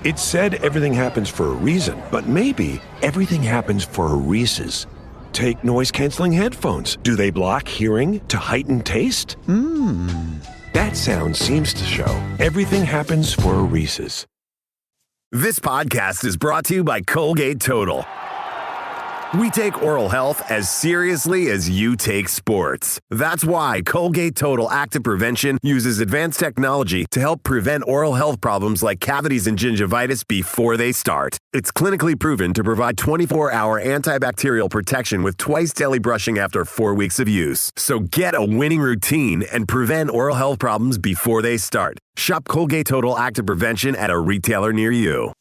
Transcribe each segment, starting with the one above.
It said everything happens for a reason, but maybe everything happens for a Reese's. Take noise-canceling headphones. Do they block hearing to heighten taste? That sound seems to show everything happens for a Reese's. This podcast is brought to you by Colgate Total. We take oral health as seriously as you take sports. That's why Colgate Total Active Prevention uses advanced technology to help prevent oral health problems like cavities and gingivitis before they start. It's clinically proven to provide 24-hour antibacterial protection with twice daily brushing after 4 weeks of use. So get a winning routine and prevent oral health problems before they start. Shop Colgate Total Active Prevention at a retailer near you.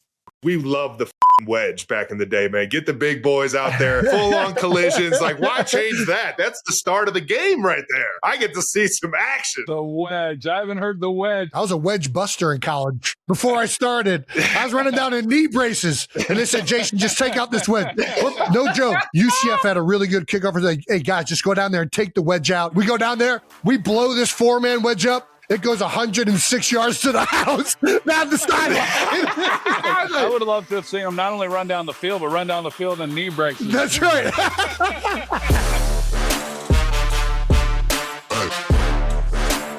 We loved the wedge back in the day, man. Get the big boys out there, full-on collisions. Like, why change that? That's the start of the game right there. I get to see some action. The wedge. I haven't heard the wedge. I was a wedge buster in college. Before I started, I was running down in knee braces, and they said, Jason, just take out this wedge. No joke. UCF had a really good kickoff. Like, hey, guys, just go down there and take the wedge out. We go down there. We blow this four-man wedge up. It goes 106 yards to the house, not the sideline. I would have loved to have seen him not only run down the field, but run down the field in knee braces. That's right.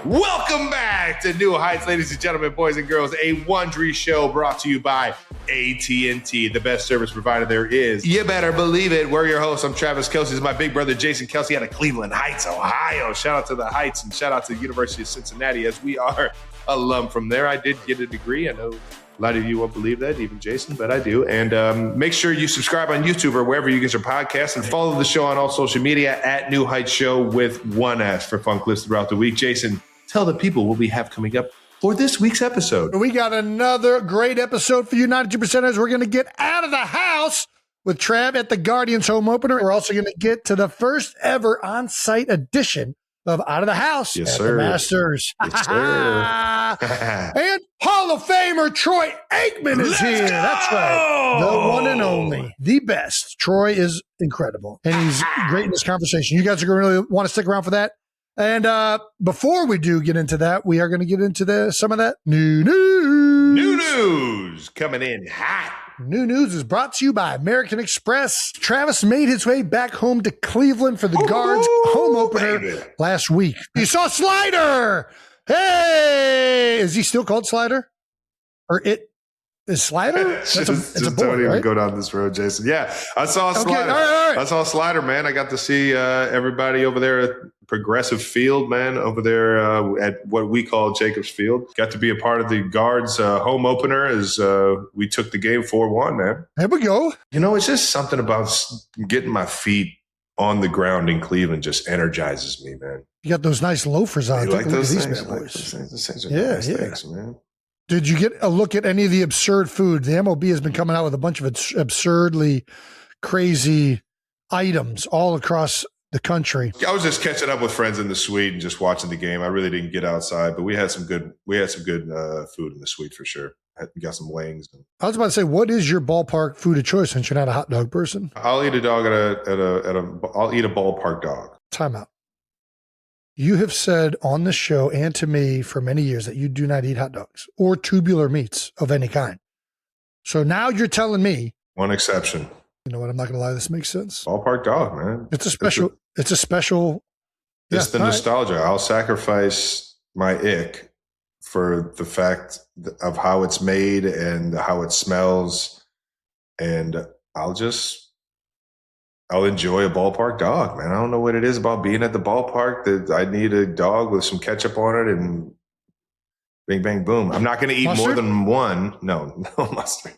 Welcome back to New Heights, ladies and gentlemen, boys and girls. A Wondery show brought to you by AT&T, the best service provider there is. You better believe it. We're your hosts. I'm Travis Kelce. This is my big brother, Jason Kelce, out of Cleveland Heights, Ohio. Shout out to the Heights and shout out to the University of Cincinnati, as we are alum from there. I did get a degree. I know a lot of you won't believe that, even Jason, but I do. And make sure you subscribe on YouTube or wherever you get your podcasts, and follow the show on all social media at New Heights Show with one S for fun clips throughout the week. Jason, tell the people what we have coming up for this week's episode. We got another great episode for you 92%ers. We're going to get out of the house with Trav at the Guardians home opener. We're also going to get to the first ever on-site edition of Out of the House yes, at sir. the Masters. Yes, sir. And Hall of Famer Troy Aikman is here. That's right. The one and only. The best. Troy is incredible. And he's great in this conversation. You guys are going to really want to stick around for that. And before we do get into that, we are going to get into some of that new news. New news coming in hot. New news is brought to you by American Express. Travis made his way back home to Cleveland for the Guards home opener last week. You saw Slider. Hey, is he still called Slider? Or it is Slider? It's a boy, don't even right? go down this road, Jason. Yeah, I saw Slider. All right. I saw Slider, man. I got to see everybody over there at Progressive Field, man, over there at what we call Jacobs Field. Got to be a part of the Guards home opener as we took the game 4-1, man. There we go. You know, it's just something about getting my feet on the ground in Cleveland just energizes me, man. You got those nice loafers on. You like those things? These bad Like boys. those things are Yeah, nice yeah. things, man. Did you get a look at any of the absurd food? The MLB has been coming out with a bunch of absurdly crazy items all across the country. I was just catching up with friends in the suite and just watching the game. I really didn't get outside, but we had some good food in the suite for sure. We got some wings. I was about to say, what is your ballpark food of choice since you're not a hot dog person? I'll eat a dog I'll eat a ballpark dog. Time out. You have said on the show and to me for many years that you do not eat hot dogs or tubular meats of any kind. So now you're telling me. One exception. You know what? I'm not going to lie. This makes sense. Ballpark dog, man. It's a special. It's the nostalgia. Right. I'll sacrifice my ick for the fact of how it's made and how it smells. And I'll enjoy a ballpark dog, man. I don't know what it is about being at the ballpark that I need a dog with some ketchup on it and bing, bang, boom. I'm not going to eat mustard? more than one. No mustard.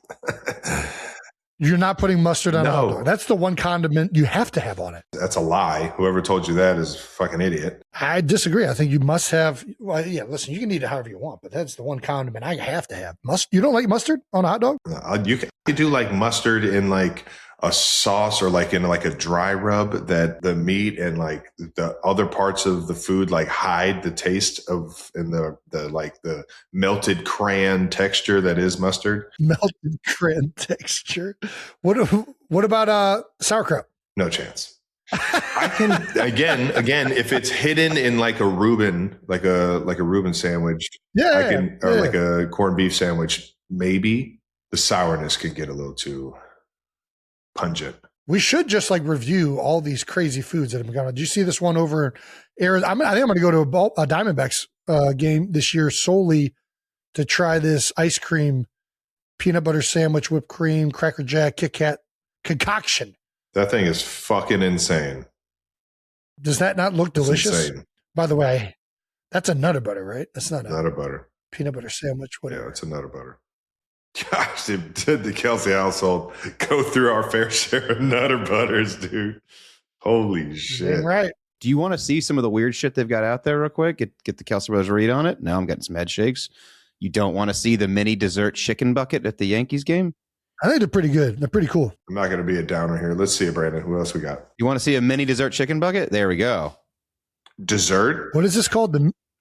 You're not putting mustard on a hot No. dog. That's the one condiment you have to have on it. That's a lie. Whoever told you that is a fucking idiot. I disagree. I think you must have. Well, yeah, listen, you can eat it however you want, but that's the one condiment I have to have. You don't like mustard on a hot dog? You can do like mustard in like a sauce or like in like a dry rub that the meat and like the other parts of the food like hide the taste of and the melted crayon texture that is mustard. Melted crayon texture. What about sauerkraut? No chance. I can again if it's hidden in like a Reuben like a Reuben sandwich. Yeah, like a corned beef sandwich maybe. the sourness can get a little too pungent. We should just like review all these crazy foods that have been going on. Did you see this one over Arizona? I think I'm going to go to a Diamondbacks game this year solely to try this ice cream, peanut butter sandwich, whipped cream, Cracker Jack, Kit Kat concoction. That thing is fucking insane. Does that not look delicious? Insane. By the way, that's a Nutter Butter, right? That's not a Nutter Butter. Peanut butter sandwich, whatever. Yeah, it's a Nutter Butter. Gosh, did the Kelsey household go through our fair share of Nutter Butters, dude? Holy shit. Damn right. Do you want to see some of the weird shit they've got out there real quick? Get the Kelsey Brothers read on it? Now I'm getting some head shakes. You don't want to see the mini dessert chicken bucket at the Yankees game? I think they're pretty good. They're pretty cool. I'm not going to be a downer here. Let's see it, Brandon. Who else we got? You want to see a mini dessert chicken bucket? There we go. Dessert? What is this called?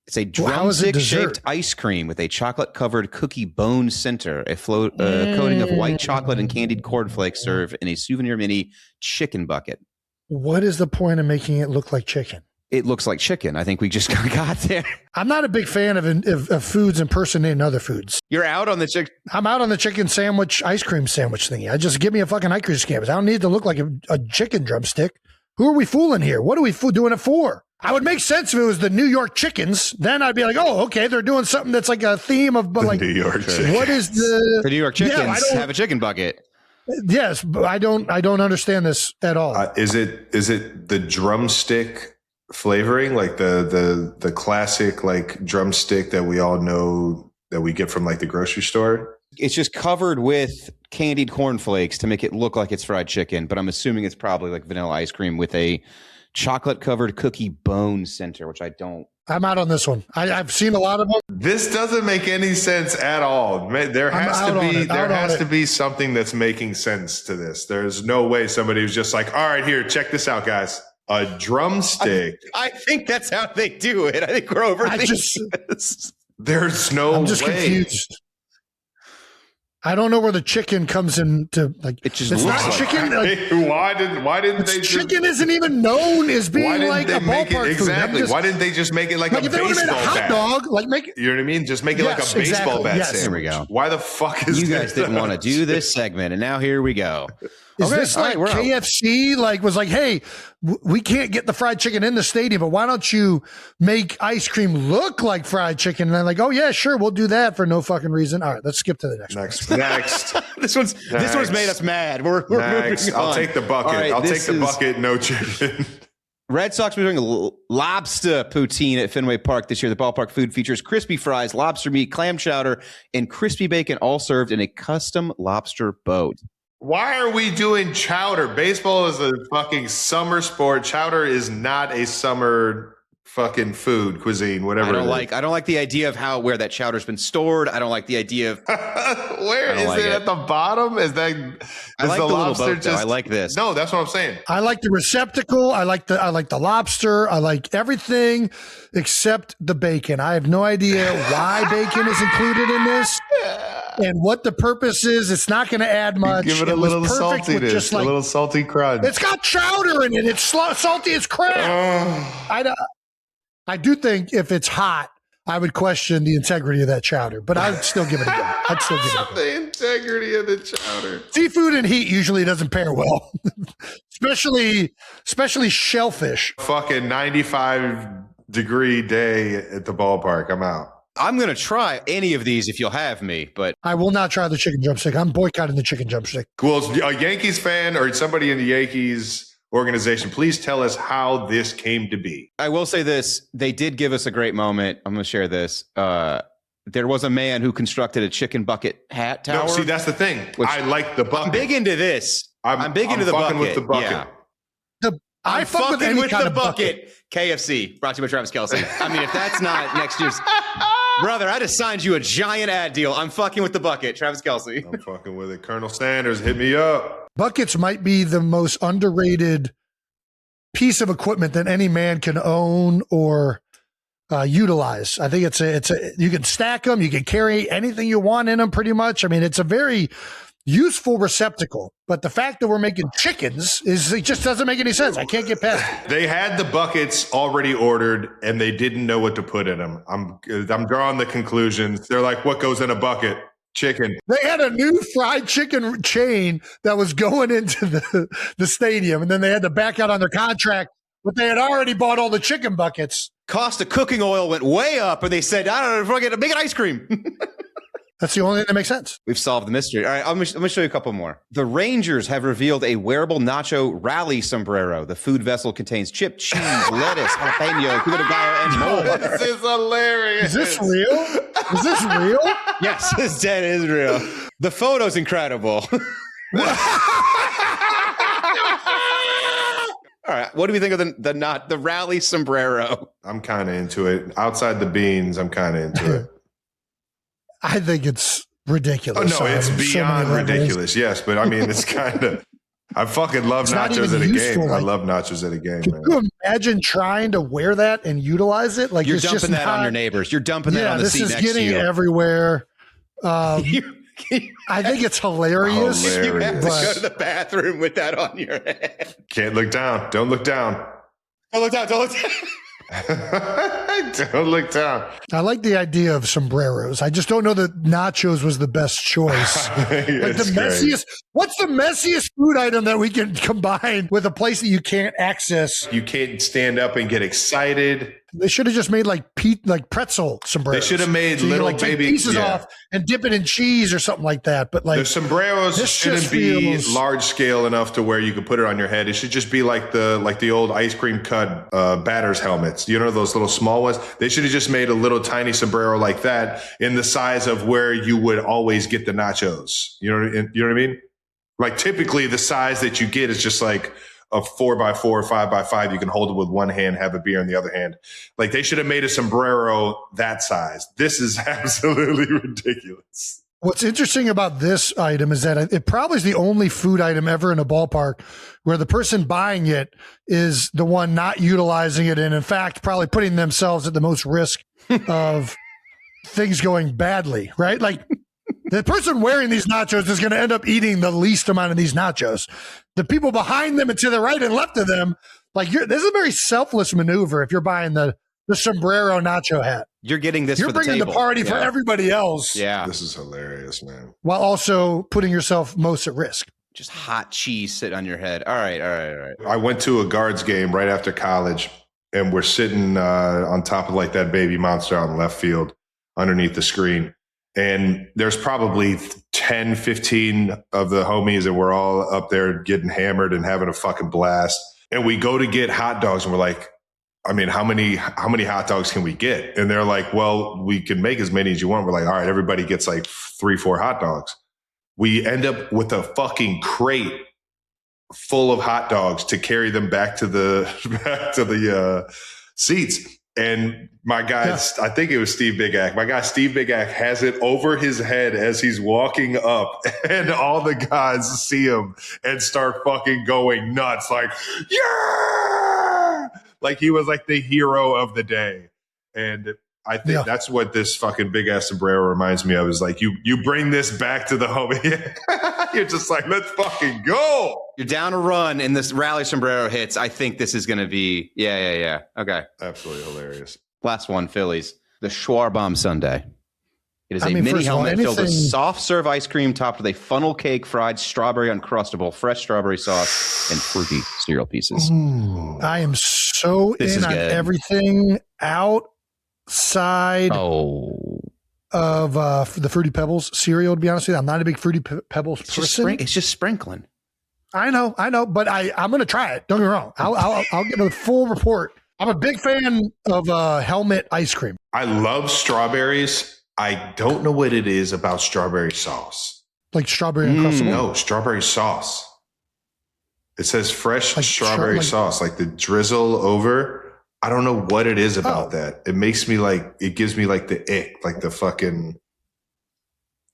It's a How is it drumstick-shaped dessert? ice cream with a chocolate-covered cookie bone center, a coating of white chocolate and candied cornflakes served in a souvenir mini chicken bucket. What is the point of making it look like chicken? It looks like chicken. I think we just got there. I'm not a big fan of foods impersonating other foods. You're out on the chicken. I'm out on the chicken sandwich, ice cream sandwich thingy. I just give me a fucking ice cream sandwich. I don't need it to look like a chicken drumstick. Who are we fooling here? What are we doing it for? I would make sense if it was the New York Chickens. Then I'd be like, oh, okay, they're doing something that's like a theme of, but like, New York Chickens. what is the The New York Chickens Yeah, have a chicken bucket. Yes, but I don't understand this at all. Is it the drumstick flavoring, like the classic like drumstick that we all know that we get from like the grocery store? It's just covered with candied cornflakes to make it look like it's fried chicken, but I'm assuming it's probably like vanilla ice cream with a chocolate-covered cookie bone center, which I don't. I'm out on this one. I've seen a lot of them. This doesn't make any sense at all. There has to be something that's making sense to this. There's no way somebody was just like, all right, here, check this out, guys. A drumstick. I think that's how they do it. I think we're overthinking this. There's no I'm just way. confused. I don't know where the chicken comes into. Like, It just it's looks not like chicken. Like, why didn't they? chicken isn't even known as being Why didn't like they a make ballpark it exactly? food. Why didn't they just make it like a if they would have made a baseball hot bat? dog, like make it. You know what I mean? Just make it like a Yes, baseball exactly. bat Yes. sandwich. Here we go. Why the fuck is You guys didn't want to do this segment, and now here we go. Is Okay, this all like right, we're out. KFC? Like was like, hey, we can't get the fried chicken in the stadium, but why don't you make ice cream look like fried chicken? And they're like, oh yeah, sure, we'll do that for no fucking reason. All right, let's skip to the next one. Next. This one's made us mad. We're Next. moving on. I'll take the bucket. All right, I'll take this the is- bucket. No chicken. Red Sox are doing a lobster poutine at Fenway Park this year. The ballpark food features crispy fries, lobster meat, clam chowder, and crispy bacon, all served in a custom lobster boat. Why are we doing chowder? Baseball is a fucking summer sport. Chowder is not a summer fucking food cuisine. Whatever. I don't like the idea of where that chowder's been stored. I don't like the idea of. Where is like it it. at the bottom? Is that? I like the the little lobster boat, though. I like this. No, that's what I'm saying. I like the receptacle. I like the lobster. I like everything except the bacon. I have no idea why bacon is included in this and what the purpose is. It's not going to add much. Give it a was little perfect with saltiness, just a little salty crunch. it's got chowder in it. It's salty as crap. I do think if it's hot, I would question the integrity of that chowder, but I'd still give it a go. I'd still give it a go. The integrity of the chowder. Seafood and heat usually doesn't pair well, especially shellfish. Fucking 95-degree day at the ballpark. I'm out. I'm going to try any of these if you'll have me, but I will not try the chicken drumstick. I'm boycotting the chicken drumstick. Well, a Yankees fan or somebody in the Yankees organization, please tell us how this came to be. I will say this. They did give us a great moment. I'm going to share this. There was a man who constructed a chicken bucket hat tower. No, see, that's the thing. Which- I like the bucket. I'm big into this. I'm big into the fucking bucket. with the bucket. Yeah. I I'm fuck with fucking any with kind the of bucket. KFC, brought to you by Travis Kelsey. I mean, if that's not next year's... Brother, I just signed you a giant ad deal. I'm fucking with the bucket, Travis Kelsey. I'm fucking with it. Colonel Sanders, hit me up. Buckets might be the most underrated piece of equipment that any man can own or utilize. I think it's a you can stack them, you can carry anything you want in them pretty much. I mean, it's a very useful receptacle, but the fact that we're making chickens it just doesn't make any sense. I can't get past it. They had the buckets already ordered and they didn't know what to put in them. I'm drawing the conclusions. They're like, what goes in a bucket? Chicken. They had a new fried chicken chain that was going into the stadium, and then they had to back out on their contract, but they had already bought all the chicken buckets. Cost of cooking oil went way up, and they said, I don't know, make it ice cream. That's the only thing that makes sense. We've solved the mystery. All right, let me show you a couple more. The Rangers have revealed a wearable nacho rally sombrero. The food vessel contains chip, cheese, lettuce, jalapeno, pico de gallo, and more. This is hilarious. Is this real? Is this real? Yes, this dead is real. The photo's incredible. All right, what do we think of the rally sombrero? I'm kind of into it. Outside the beans, I'm kind of into it. I think it's ridiculous. Oh, no, it's beyond levels. ridiculous. Yes, but I mean, it's kind of. I fucking love nachos at a game. I love nachos at a game. Can you imagine trying to wear that and utilize it? Like you're it's dumping just that on your neighbors. You're dumping that on the seat next to you. This is getting everywhere. I think it's hilarious. You have to go to the bathroom with that on your head. Can't look down. Don't look down. Don't look down. Don't look down. Don't look down. I like the idea of sombreros. I just don't know that nachos was the best choice. Like the messiest. What's the messiest food item that we can combine with a place that you can't access? You can't stand up and get excited. They should have just made like pretzel sombreros. They should have made so little take baby pieces off and dip it in cheese or something like that. But like the sombreros shouldn't be large scale enough to where you could put it on your head. It should just be like the old ice cream cut batter's helmets. You know, those little small ones. They should have just made a little tiny sombrero like that in the size of where you would always get the nachos. You know what I mean? Like typically the size that you get is just like a 4x4 or 5x5. You can hold it with one hand, have a beer in the other hand. Like they should have made a sombrero that size. This is absolutely ridiculous. What's interesting about this item is that it probably is the only food item ever in a ballpark where the person buying it is the one not utilizing it and in fact probably putting themselves at the most risk of things going badly, right? Like the person wearing these nachos is going to end up eating the least amount of these nachos. The people behind them and to the right and left of them, like this is a very selfless maneuver if you're buying the sombrero nacho hat. You're getting this You're for the bringing table. the party for everybody else. Yeah. This is hilarious, man. While also putting yourself most at risk. Just hot cheese sitting on your head. All right. I went to a Guards game right after college, and we're sitting on top of like that baby monster out in left field underneath the screen. And there's probably 10, 15 of the homies, and we're all up there getting hammered and having a fucking blast. And we go to get hot dogs, and we're like, I mean, how many hot dogs can we get? And they're like, well, we can make as many as you want. We're like, all right, everybody gets like 3-4 hot dogs. We end up with a fucking crate full of hot dogs to carry them back to the seats. And my guy, I think it was Steve Big Ack. My guy, Steve Big Ack, has it over his head as he's walking up, and all the guys see him and start fucking going nuts. Like, yeah! Like he was like the hero of the day. And I think that's what this fucking big ass sombrero reminds me of, is like you bring this back to the homie. You're just like, let's fucking go. You're down a run and this rally sombrero hits. I think this is going to be, yeah. Okay. Absolutely hilarious. Last one, Phillies. The Schwarbomb Sundae. It is a mini first of all, helmet filled with soft serve ice cream topped with a funnel cake, fried strawberry uncrustable, fresh strawberry sauce, and fruity cereal pieces. I am so in on everything outside of the Fruity Pebbles cereal, to be honest with you. I'm not a big Fruity Pebbles person. It's just sprinkling. I know, but I'm going to try it. Don't get me wrong. I'll give a full report. I'm a big fan of helmet ice cream. I love strawberries. I don't know what it is about strawberry sauce. Like strawberry Uncrustable? No, strawberry sauce. It says fresh strawberry sauce, like the drizzle over. I don't know what it is about that. It makes me it gives me like the ick, like the fucking.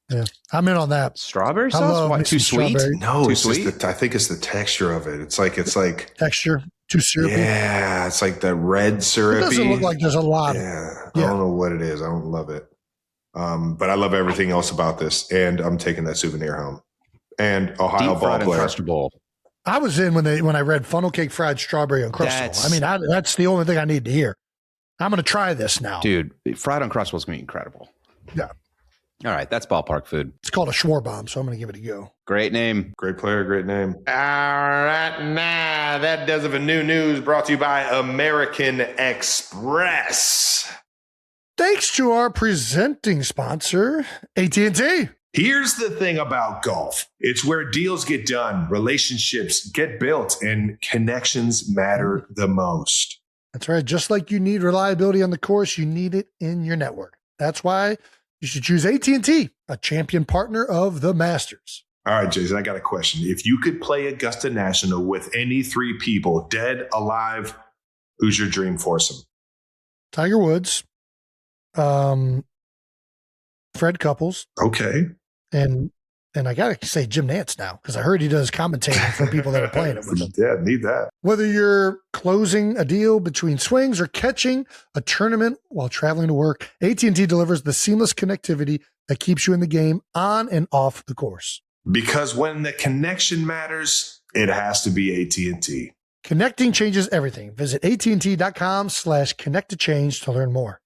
Yeah, I'm in on that. Strawberry sauce? What, too sweet? No, it's sweet. I think it's the texture of it. It's like texture, too syrupy. Yeah, it's like that red syrupy. It doesn't look like there's a lot. I don't know what it is. I don't love it. But I love everything else about this, and I'm taking that souvenir home. And Ohio ball player. I was in when I read funnel cake fried strawberry Uncrustable. I mean, that's the only thing I need to hear. I'm going to try this now, dude. Fried Uncrustable is going to be incredible. Yeah, All right, that's ballpark food. It's called a Schwar-bomb, so I'm going to give it a go. Great name. Great player, great name. All right, now that does it for new news brought to you by American Express. Thanks to our presenting sponsor, AT&T. Here's the thing about golf. It's where deals get done, relationships get built, and connections matter the most. That's right. Just like you need reliability on the course, you need it in your network. That's why you should choose AT&T, a champion partner of the Masters. All right, Jason, I got a question. If you could play Augusta National with any three people, dead, alive, who's your dream foursome? Tiger Woods, Fred Couples, Okay. and I got to say Jim Nantz now, because I heard he does commentating for people that are playing it with him. Yeah, need that. Whether you're closing a deal between swings or catching a tournament while traveling to work, AT&T delivers the seamless connectivity that keeps you in the game on and off the course. Because when the connection matters, it has to be AT&T. Connecting changes everything. Visit AT&T.com/connect-to-change to learn more.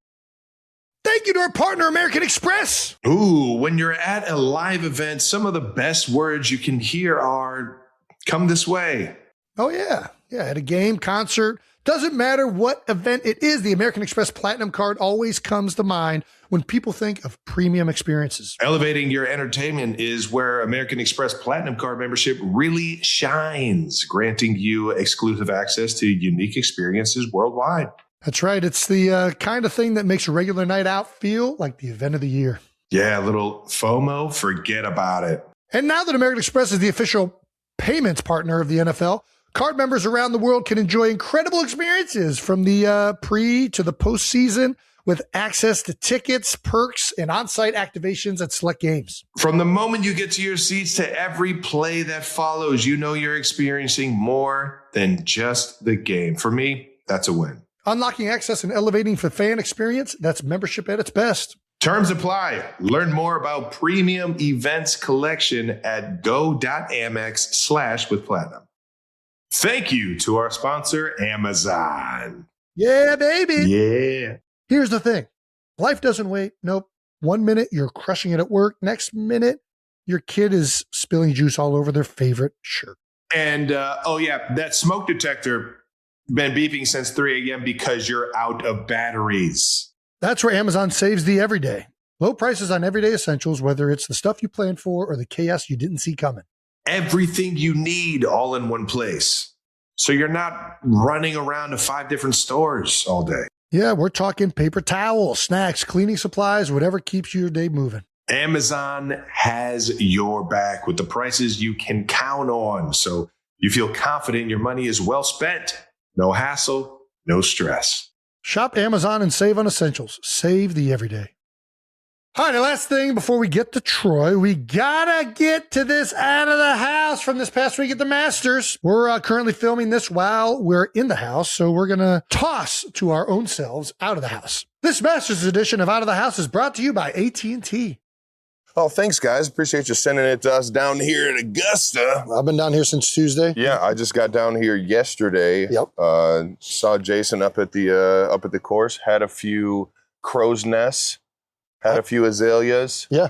Thank you to our partner, American Express. Ooh, when you're at a live event, some of the best words you can hear are, come this way. Oh, yeah. Yeah, at a game, concert, doesn't matter what event it is, the American Express Platinum Card always comes to mind when people think of premium experiences. Elevating your entertainment is where American Express Platinum Card membership really shines, granting you exclusive access to unique experiences worldwide. That's right. It's the kind of thing that makes a regular night out feel like the event of the year. Yeah, a little FOMO, forget about it. And now that American Express is the official payments partner of the NFL, card members around the world can enjoy incredible experiences from the pre to the postseason with access to tickets, perks, and on-site activations at select games. From the moment you get to your seats to every play that follows, you know you're experiencing more than just the game. For me, that's a win. Unlocking access and elevating the fan experience, that's membership at its best. Terms apply. Learn more about premium events collection at go.amex/withplatinum. Thank you to our sponsor, Amazon. Yeah, baby. Yeah. Here's the thing. Life doesn't wait. Nope. 1 minute, you're crushing it at work. Next minute, your kid is spilling juice all over their favorite shirt. And, that smoke detector been beeping since 3 a.m. because you're out of batteries. That's where Amazon saves the everyday. Low prices on everyday essentials, whether it's the stuff you planned for or the chaos you didn't see coming. Everything you need all in one place. So you're not running around to 5 different stores all day. Yeah, we're talking paper towels, snacks, cleaning supplies, whatever keeps your day moving. Amazon has your back with the prices you can count on. So you feel confident your money is well spent. No hassle, no stress. Shop Amazon and save on essentials. Save the everyday. All right, the last thing before we get to Troy, we gotta get to this out of the house from this past week at the Masters. We're currently filming this while we're in the house, so we're gonna toss to our own selves out of the house. This Masters edition of Out of the House is brought to you by AT&T. Oh, thanks, guys. Appreciate you sending it to us down here in Augusta. I've been down here since Tuesday. Yeah, I just got down here yesterday. Yep. Saw Jason up at the course. Had a few crow's nests. Had a few azaleas. Yeah.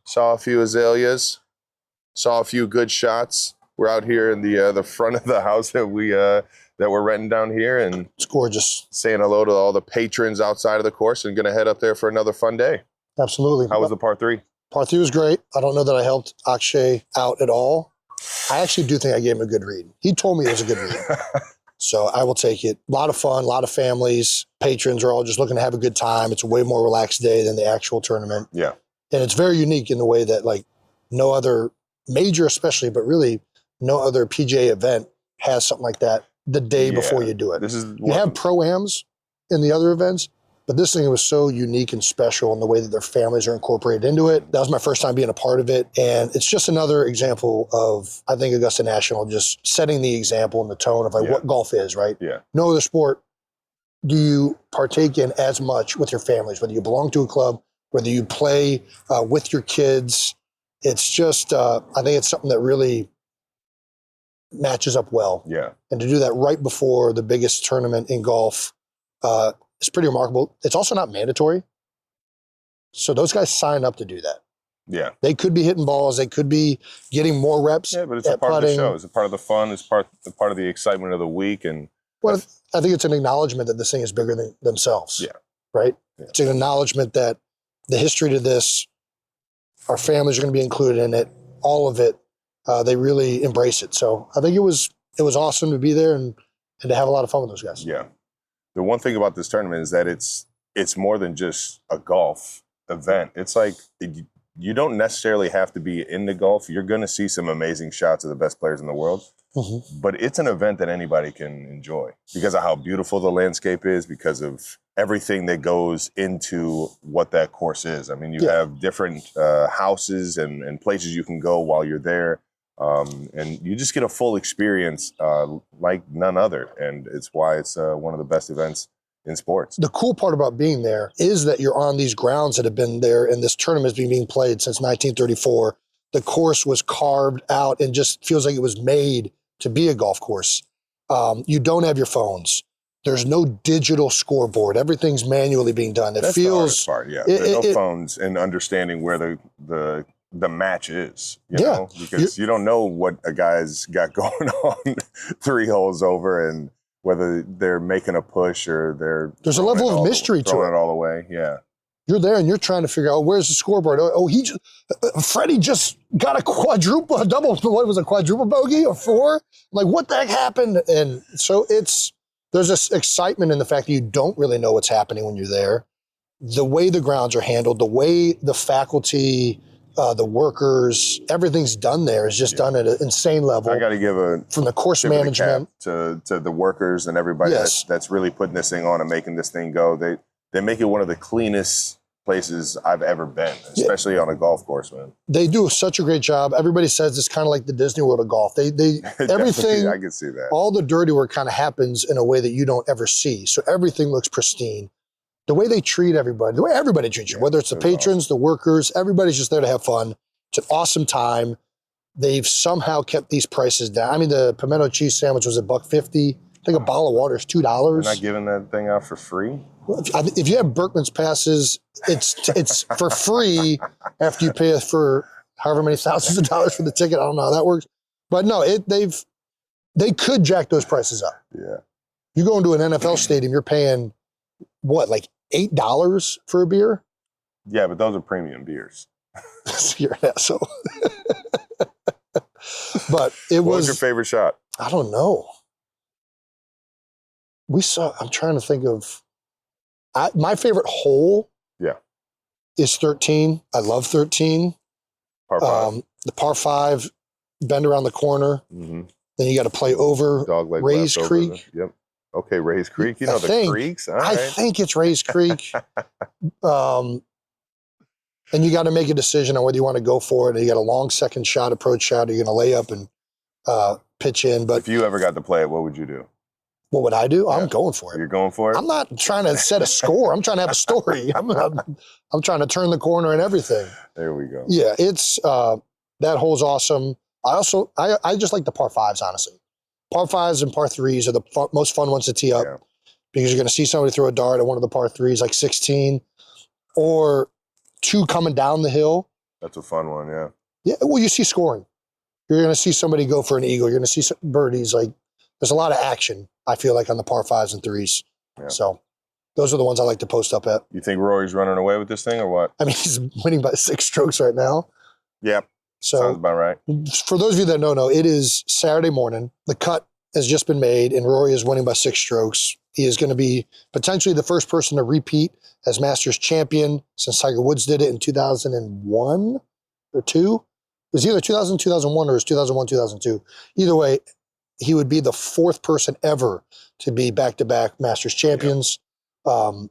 Saw a few azaleas. Saw a few good shots. We're out here in the front of the house that we're renting down here, and It's gorgeous. saying hello to all the patrons outside of the course, and gonna head up there for another fun day. Absolutely. How was the par 3? Part 3 was great. I don't know that I helped Akshay out at all. I actually do think I gave him a good read. He told me it was a good read. So I will take it. A lot of fun, a lot of families. Patrons are all just looking to have a good time. It's a way more relaxed day than the actual tournament. Yeah. And it's very unique in the way that, like, no other major especially, but really no other PGA event has something like that the day before you do it. This is You have pro-ams in the other events, but this thing was so unique and special in the way that their families are incorporated into it. That was my first time being a part of it. And it's just another example of, I think, Augusta National just setting the example and the tone of like what golf is, right? Yeah. No other sport do you partake in as much with your families, whether you belong to a club, whether you play with your kids. It's just, I think it's something that really matches up well. Yeah. And to do that right before the biggest tournament in golf, it's pretty remarkable. It's also not mandatory. So those guys sign up to do that. Yeah. They could be hitting balls. They could be getting more reps. Yeah, but it's a part of the show. It's a part of the fun. It's part of the excitement of the week. And well, I think it's an acknowledgement that this thing is bigger than themselves. Yeah. Right? Yeah. It's an acknowledgement that the history to this, our families are going to be included in it, all of it. They really embrace it. So I think it was awesome to be there and to have a lot of fun with those guys. Yeah. The one thing about this tournament is that it's more than just a golf event. It's like you don't necessarily have to be into golf. You're going to see some amazing shots of the best players in the world. Mm-hmm. But it's an event that anybody can enjoy because of how beautiful the landscape is, because of everything that goes into what that course is. I mean, you have different houses and places you can go while you're there. And you just get a full experience like none other. And it's why it's one of the best events in sports. The cool part about being there is that you're on these grounds that have been there, and this tournament has been being played since 1934. The course was carved out and just feels like it was made to be a golf course. You don't have your phones. There's no digital scoreboard. Everything's manually being done. That's the hardest part, yeah. There's no phones and understanding where the match is, you know, because you don't know what a guy's got going on 3 holes over and whether they're making a push or there's a level of mystery to it all the way. Yeah. You're there and you're trying to figure out, where's the scoreboard? Freddie just got a quadruple bogey or 4? Like, what the heck happened? And so there's this excitement in the fact that you don't really know what's happening when you're there. The way the grounds are handled, the way the faculty, the workers, everything's done there is just done at an insane level. I got to give from the course management to the workers and everybody that's really putting this thing on and making this thing go. They make it one of the cleanest places I've ever been, especially on a golf course, man. They do such a great job. Everybody says it's kind of like the Disney World of golf. They everything. I can see that. All the dirty work kind of happens in a way that you don't ever see. So everything looks pristine. The way they treat everybody, the way everybody treats you, whether it's the patrons, the workers, everybody's just there to have fun. It's an awesome time. They've somehow kept these prices down. I mean, the pimento cheese sandwich was $1.50. I think a bottle of water is $2. They're not giving that thing out for free? Well, if you have Berkman's passes, it's for free after you pay for however many thousands of dollars for the ticket. I don't know how that works. But no, they could jack those prices up. Yeah. You go into an NFL stadium, you're paying what, like $8 for a beer? Yeah, but those are premium beers. You're an asshole. But what was your favorite shot? I don't know. I'm trying to think of, my favorite hole is 13. I love 13. Par 5. The par 5, bend around the corner. Mm-hmm. Then you got to play over Rays Creek. Yep. Okay, Rays Creek. You know the creeks. All right. I think it's Rays Creek. And you got to make a decision on whether you want to go for it. You got a long second shot, approach shot. Or you're going to lay up and pitch in. But if you ever got to play it, what would you do? What would I do? Yeah. I'm going for it. You're going for it? I'm not trying to set a score. I'm trying to have a story. I'm trying to turn the corner and everything. There we go. Yeah, it's that hole's awesome. I just like the par 5s, honestly. Par 5s and par 3s are the most fun ones to tee up because you're going to see somebody throw a dart at one of the par 3s, like 16, or 2 coming down the hill. That's a fun one, yeah. Yeah, well, you see scoring. You're going to see somebody go for an eagle. You're going to see some birdies. Like, there's a lot of action, I feel like, on the par 5s and 3s. Yeah. So those are the ones I like to post up at. You think Rory's running away with this thing or what? I mean, he's winning by 6 strokes right now. Yeah. So, sounds about right. For those of you that don't know, it is Saturday morning. The cut has just been made, and Rory is winning by 6 strokes. He is going to be potentially the first person to repeat as Masters champion since Tiger Woods did it in 2001 or 2. It was either 2000, 2001, or it was 2001, 2002. Either way, he would be the 4th person ever to be back-to-back Masters champions. Yep.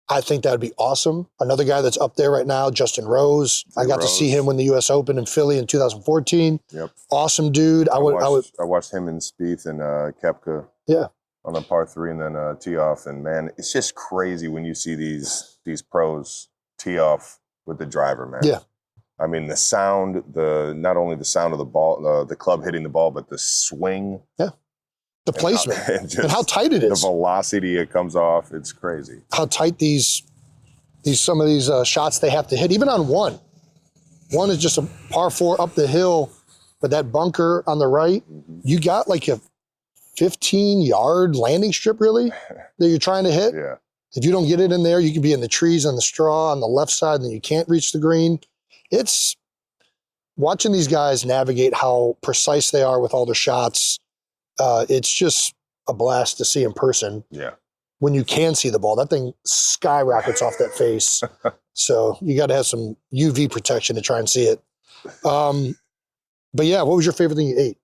I think that would be awesome. Another guy that's up there right now, Justin Rose. I got to see him win the U.S. Open in Philly in 2014. Yep. Awesome dude. I watched him and Spieth and Koepka. Yeah. On a par 3 and then tee off. And man, it's just crazy when you see these pros tee off with the driver, man. Yeah. I mean, the sound, not only the sound of the ball, the club hitting the ball, but the swing. Yeah. The placement and how tight it is. The velocity it comes off, it's crazy. How tight some of these shots they have to hit, even on one. One is just a par 4 up the hill, but that bunker on the right, you got like a 15-yard landing strip, really, that you're trying to hit. Yeah. If you don't get it in there, you could be in the trees on the straw on the left side, and then you can't reach the green. It's watching these guys navigate how precise they are with all their shots. It's just a blast to see in person. Yeah. When you can see the ball, that thing skyrockets off that face. So you got to have some UV protection to try and see it. But yeah, what was your favorite thing you ate?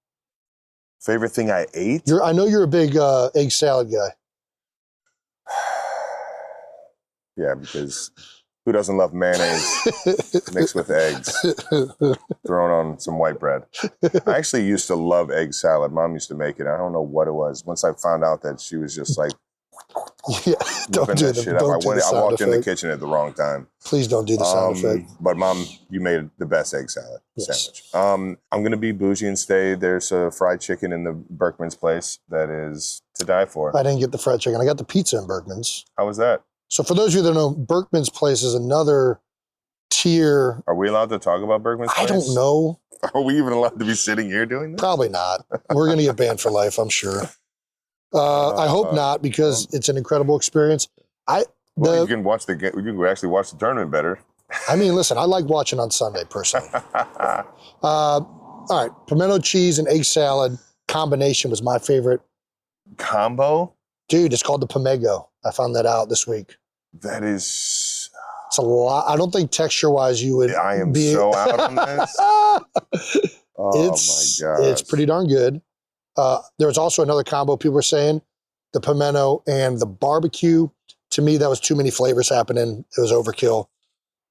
Favorite thing I ate? I know you're a big egg salad guy. Yeah, because who doesn't love mayonnaise mixed with eggs, thrown on some white bread? I actually used to love egg salad. Mom used to make it. I don't know what it was. Once I found out that she was just like, yeah, don't do that the, shit up, I walked in the kitchen at the wrong time. Please don't do the sound effect. But Mom, you made the best egg salad sandwich. Yes. I'm going to be bougie and stay. There's a fried chicken in the Berkman's place that is to die for. I didn't get the fried chicken. I got the pizza in Berkman's. How was that? So for those of you that know, Berkman's place is another tier. Are we allowed to talk about Berkman's place? I don't know. Are we even allowed to be sitting here doing this? Probably not. We're going to get banned for life, I'm sure. I hope not, because it's an incredible experience. You can watch the game. You can actually watch the tournament better. I mean, listen, I like watching on Sunday personally. All right, pimento cheese and egg salad combination was my favorite. Combo? Dude, it's called the Pimego. I found that out this week. That is... It's a lot. I don't think texture-wise you would I am be... so out on this. Oh, my God. It's pretty darn good. There was also another combo people were saying, the pimento and the barbecue. To me, that was too many flavors happening. It was overkill.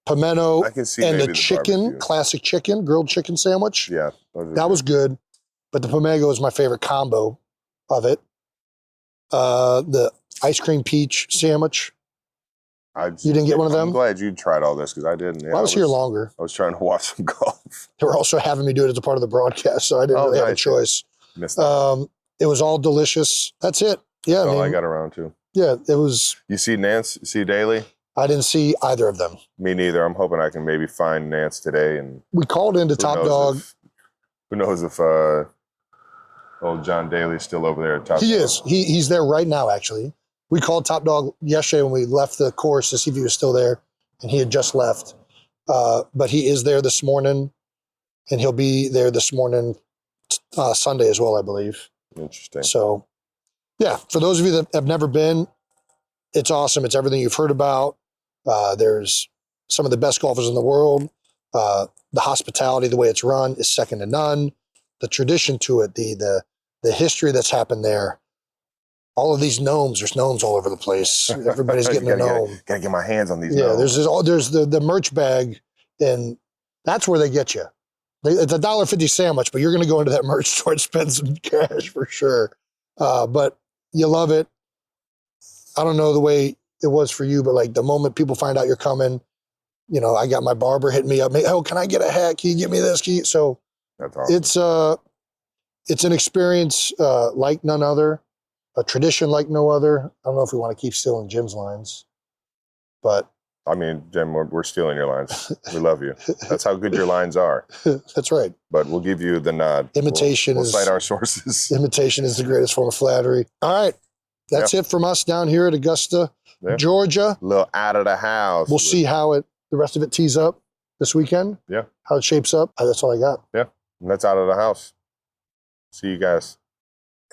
Pimento I can see and maybe the chicken, barbecue. classic chicken, grilled chicken sandwich. Yeah. That was good. But the Pimego was my favorite combo of it. The ice cream peach sandwich. You didn't get one of them? I'm glad you tried all this because I didn't. Yeah, I was here longer. I was trying to watch some golf. They were also having me do it as a part of the broadcast, so I didn't really have a choice. Missed that. It was all delicious. That's it. Yeah, That's all I got around to. Yeah, it was. You see Nance? See Daly? I didn't see either of them. Me neither. I'm hoping I can maybe find Nance today. And we called into Top Dog. Who knows if old John Daly's still over there at Top Dog? He is. He's there right now, actually. We called Top Dog yesterday when we left the course to see if he was still there, and he had just left. But he is there this morning, and he'll be there this morning, Sunday as well, I believe. Interesting. So, yeah, for those of you that have never been, it's awesome. It's everything you've heard about. There's some of the best golfers in the world. The hospitality, the way it's run, is second to none. The tradition to it, the history that's happened there. All of these gnomes, there's gnomes all over the place. Everybody's getting a gnome. Gotta get my hands on these Yeah, gnomes. there's the merch bag, and that's where they get you. It's $1.50 sandwich, but you're going to go into that merch store and spend some cash for sure. But you love it. I don't know the way it was for you, but like the moment people find out you're coming, you know, I got my barber hitting me up. Oh, can I get a hat? Can you get me this? So that's awesome. It's an experience like none other, a tradition like no other. I don't know if we want to keep stealing Jim's lines, but I mean, Jim, we're stealing your lines. We love you. That's how good your lines are. That's right. But we'll give you the nod. Imitation we'll cite our sources. Imitation is the greatest form of flattery. All right. That's it from us down here at Augusta, Georgia. A little out of the house. We'll see how the rest of it tees up this weekend. Yeah. How it shapes up. That's all I got. Yeah. And that's out of the house. See you guys.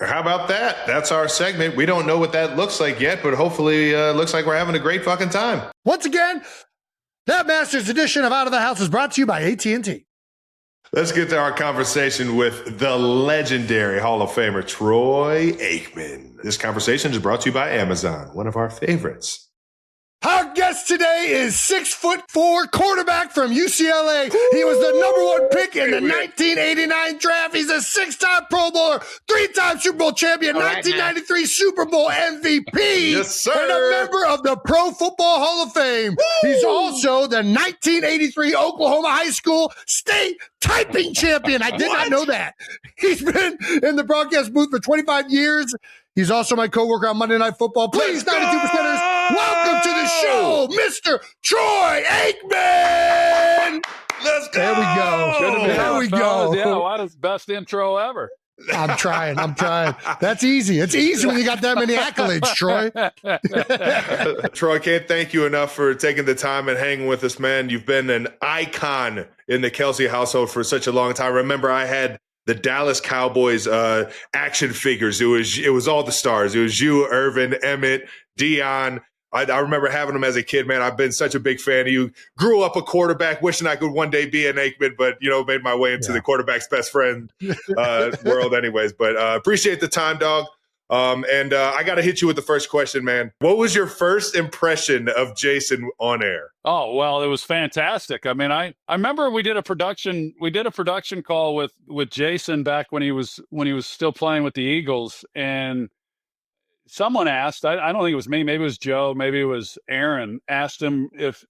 How about that? That's our segment. We don't know what that looks like yet, but hopefully looks like we're having a great fucking time. Once again, that Masters edition of Out of the House is brought to you by AT&T. Let's get to our conversation with the legendary Hall of Famer, Troy Aikman. This conversation is brought to you by Amazon, one of our favorites. Our guest today is 6'4" quarterback from UCLA. He was the #1 pick in the 1989 draft. He's a 6-time Pro Bowler, 3-time Super Bowl champion, 1993 Super Bowl MVP, Yes, sir. and a member of the Pro Football Hall of Fame. Woo! He's also the 1983 Oklahoma High School State Typing Champion. I did not know that. He's been in the broadcast booth for 25 years. He's also my coworker on Monday Night Football. Please, 92%ers, welcome to the show, Mr. Troy Aikman! Let's go. There we go. There we go. Yeah, what is best intro ever? I'm trying. That's easy. It's easy when you got that many accolades, Troy. Troy, can't thank you enough for taking the time and hanging with us, man. You've been an icon in the Kelsey household for such a long time. Remember, I had the Dallas Cowboys action figures. It was all the stars. It was you, Irvin, Emmett, Dion. I remember having them as a kid, man. I've been such a big fan of you. Grew up a quarterback, wishing I could one day be an Aikman, but, made my way into the quarterback's best friend world anyways. But appreciate the time, dog. And I got to hit you with the first question, man. What was your first impression of Jason on air? Oh, well, it was fantastic. I mean, I remember we did a production call with Jason back when he was still playing with the Eagles, and someone asked, I don't think it was me, maybe it was Joe, maybe it was Aaron, asked him if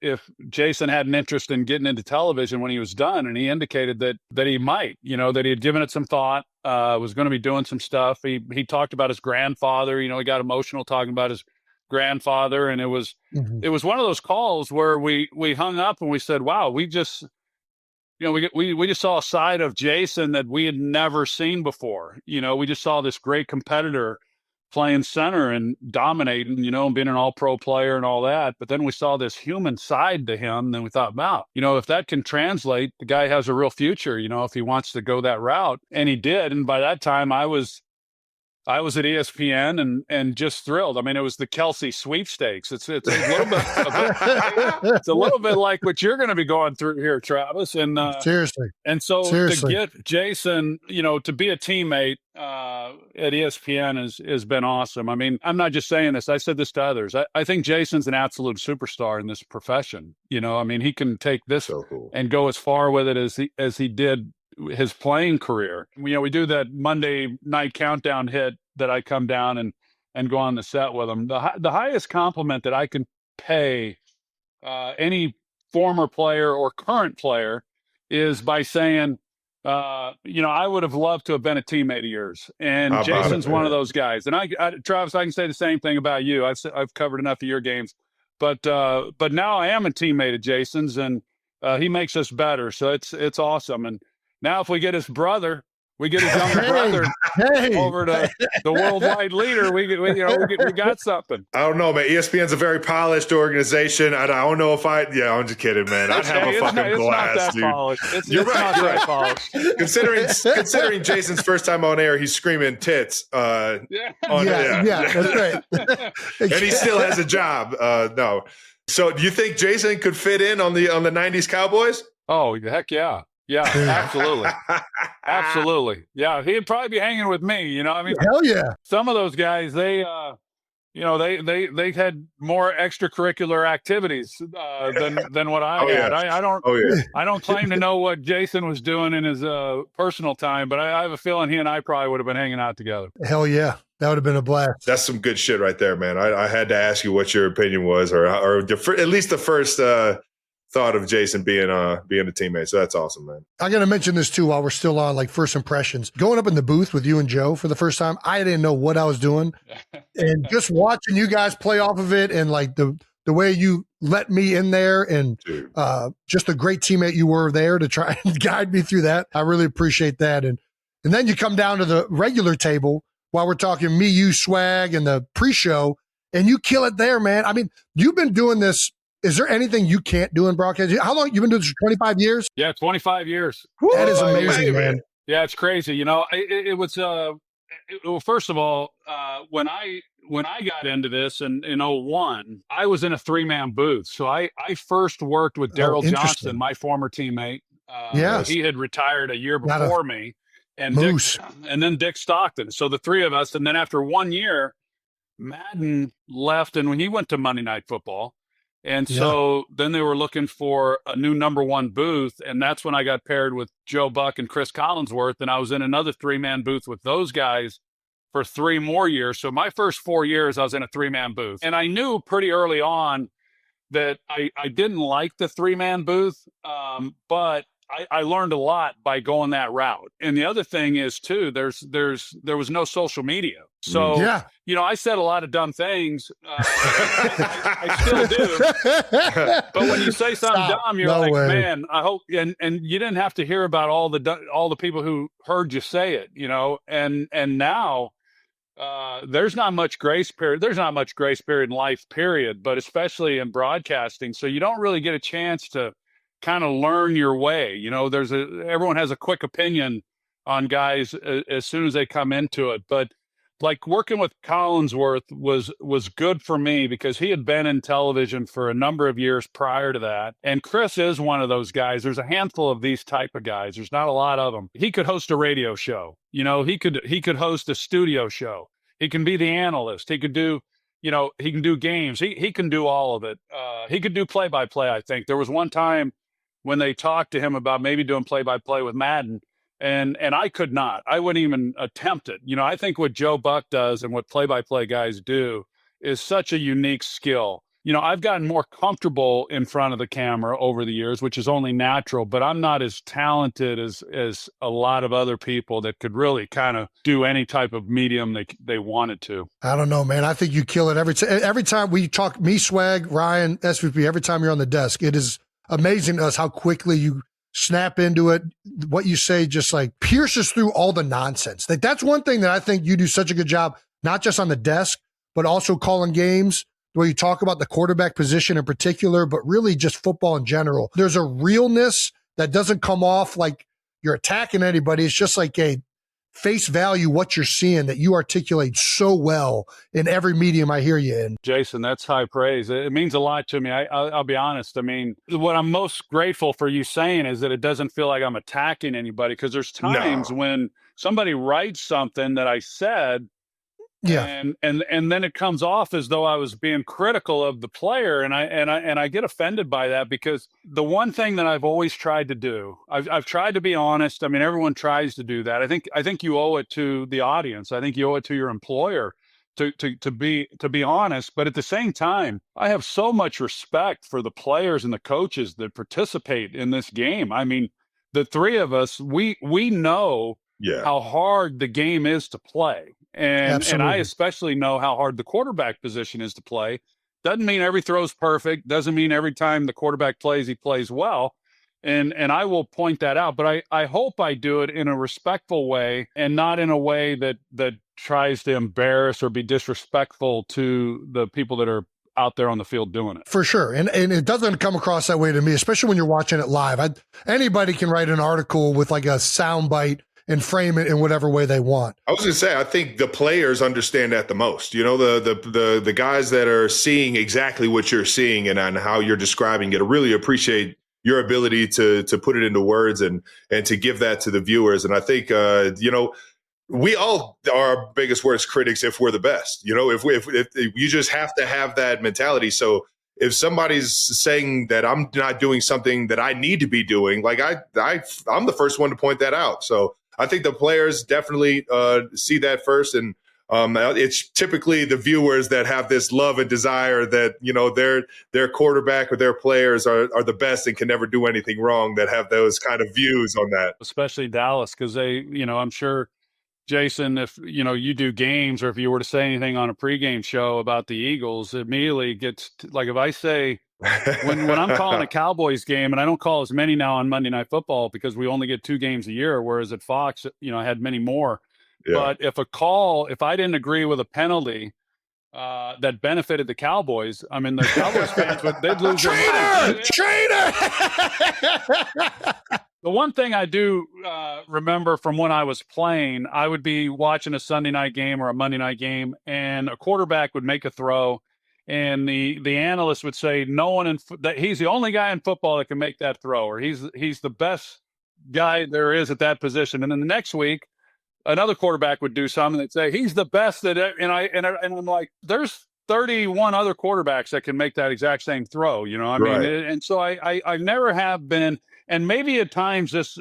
Jason had an interest in getting into television when he was done. And he indicated that he might, that he had given it some thought, was going to be doing some stuff. He talked about his grandfather, he got emotional talking about his grandfather. And it was one of those calls where we hung up and we said, wow, we just saw a side of Jason that we had never seen before. We just saw this great competitor playing center and dominating, and being an all-pro player and all that. But then we saw this human side to him. And then we thought, wow, if that can translate, the guy has a real future, if he wants to go that route. And he did. And by that time I was at ESPN and just thrilled. I mean, it was the Kelsey sweepstakes. It's a little bit, it's a little bit like what you're going to be going through here, Travis. And seriously. And so to get Jason, to be a teammate at ESPN has been awesome. I mean, I'm not just saying this. I said this to others. I think Jason's an absolute superstar in this profession. I mean, he can take this and go as far with it as he did his playing career. We do that Monday night countdown hit that I come down and go on the set with him. The highest compliment that I can pay any former player or current player is by saying, I would have loved to have been a teammate of yours. And Jason's one of those guys. And Travis, I can say the same thing about you. I've covered enough of your games, but now I am a teammate of Jason's, and he makes us better. So it's awesome. And now if we get his brother, we get his younger brother over to the worldwide leader. We got something. I don't know, man. ESPN's a very polished organization. I don't know if I'm just kidding, man. I'd have a fucking blast, dude. You're right. Polished. Considering Jason's first time on air, he's screaming tits. Yeah, that's right. And he still has a job. No. So do you think Jason could fit in on the 90s Cowboys? Oh, heck yeah. Yeah, absolutely. Absolutely. Yeah, he'd probably be hanging with me, I mean, hell yeah. Some of those guys, they had more extracurricular activities than what I had. Yeah. I don't claim to know what Jason was doing in his personal time, but I have a feeling he and I probably would have been hanging out together. Hell yeah. That would have been a blast. That's some good shit right there, man. I had to ask you what your opinion was, or at least the first thought of Jason being a teammate. So that's awesome, man. I got to mention this too while we're still on, like, first impressions. Going up in the booth with you and Joe for the first time, I didn't know what I was doing. And just watching you guys play off of it, and like the way you let me in there, and just a great teammate you were there to try and guide me through that. I really appreciate that. And then you come down to the regular table while we're talking me, you, swag, and the pre-show, and you kill it there, man. I mean, you've been doing this. Is there anything you can't do in broadcast? How long you've been doing this? For 25 years? Yeah, 25 years. That is amazing, man. Yeah, it's crazy. It was. Well, first of all, when I got into this in 2001, I was in a 3-man booth. So I first worked with Daryl Johnston, my former teammate. Yes. He had retired a year before me, and Moose. and then Dick Stockton. So the three of us, and then after 1 year, Madden left, and when he went to Monday Night Football. And so then they were looking for a new number one booth. And that's when I got paired with Joe Buck and Chris Collinsworth. And I was in another 3-man booth with those guys for 3 more years. So my first 4 years, I was in a 3-man booth. And I knew pretty early on that I didn't like the 3-man booth. But I learned a lot by going that route. And the other thing is too, there was no social media. So, Yeah. you know, I said a lot of dumb things. I still do. But when you say something dumb, you're like, man, I hope, and you didn't have to hear about all the people who heard you say it, you know, and now, there's not much grace period. There's not much grace period in life, period, but especially in broadcasting. So you don't really get a chance to kind of learn your way. You know, everyone has a quick opinion on guys as soon as they come into it. But like working with Collinsworth was good for me because he had been in television for a number of years prior to that. And Chris is one of those guys. There's a handful of these type of guys. There's not a lot of them. He could host a radio show. You know, he could host a studio show. He can be the analyst. He could do, you know, he can do games. He can do all of it. He could do play-by-play, I think. There was one time when they talked to him about maybe doing play-by-play with Madden, and I could not. I wouldn't even attempt it. You know, I think what Joe Buck does and what play-by-play guys do is such a unique skill. You know, I've gotten more comfortable in front of the camera over the years, which is only natural, but I'm not as talented as a lot of other people that could really kind of do any type of medium they wanted to. I don't know, man. I think you kill it every time we talk, me, Swag, Ryan, SVP, every time you're on the desk. It is amazing to us how quickly you snap into it. What you say just like pierces through all the nonsense. Like that's one thing that I think you do such a good job, not just on the desk, but also calling games, where you talk about the quarterback position in particular, but really just football in general. There's a realness that doesn't come off like you're attacking anybody. It's just like a face value, what you're seeing that you articulate so well in every medium I hear you in. Jason, that's high praise. It means a lot to me. I'll be honest. I mean, what I'm most grateful for you saying is that it doesn't feel like I'm attacking anybody, because there's times when somebody writes something that I said, and then it comes off as though I was being critical of the player, and I get offended by that, because the one thing that I've always tried to do, I've tried to be honest. I mean, everyone tries to do that. I think you owe it to the audience. I think you owe it to your employer to be honest. But at the same time, I have so much respect for the players and the coaches that participate in this game. I mean, the three of us, we know how hard the game is to play. And I especially know how hard the quarterback position is to play. Doesn't mean every throw's perfect. Doesn't mean every time the quarterback plays, he plays well. And I will point that out. But I hope I do it in a respectful way, and not in a way that tries to embarrass or be disrespectful to the people that are out there on the field doing it. For sure. And it doesn't come across that way to me, especially when you're watching it live. Anybody can write an article with like a sound bite and frame it in whatever way they want. I was going to say, I think the players understand that the most. You know, the guys that are seeing exactly what you're seeing and how you're describing it really appreciate your ability to put it into words and to give that to the viewers. And I think, you know, we all are our biggest worst critics if we're the best. You know, if you just have to have that mentality. So if somebody's saying that I'm not doing something that I need to be doing, like I'm the first one to point that out. So I think the players definitely see that first, and it's typically the viewers that have this love and desire that, you know, their quarterback or their players are the best and can never do anything wrong, that have those kind of views on that. Especially Dallas, because they, you know, I'm sure, Jason, if, you know, you do games, or if you were to say anything on a pregame show about the Eagles, it immediately gets like, if I say, when I'm calling a Cowboys game, and I don't call as many now on Monday Night Football because we only get 2 games a year, whereas at Fox, you know, I had many more. Yeah. But if I didn't agree with a penalty that benefited the Cowboys, I mean, the Cowboys fans they'd lose their mind. Traitor! The one thing I do remember from when I was playing, I would be watching a Sunday night game or a Monday night game, and a quarterback would make a throw, and the analyst would say, no one that he's the only guy in football that can make that throw, or he's the best guy there is at that position. And then the next week, another quarterback would do something, and they'd say he's the best and I'm like, there's 31 other quarterbacks that can make that exact same throw, you know. I mean, and so I never have been, and maybe at times this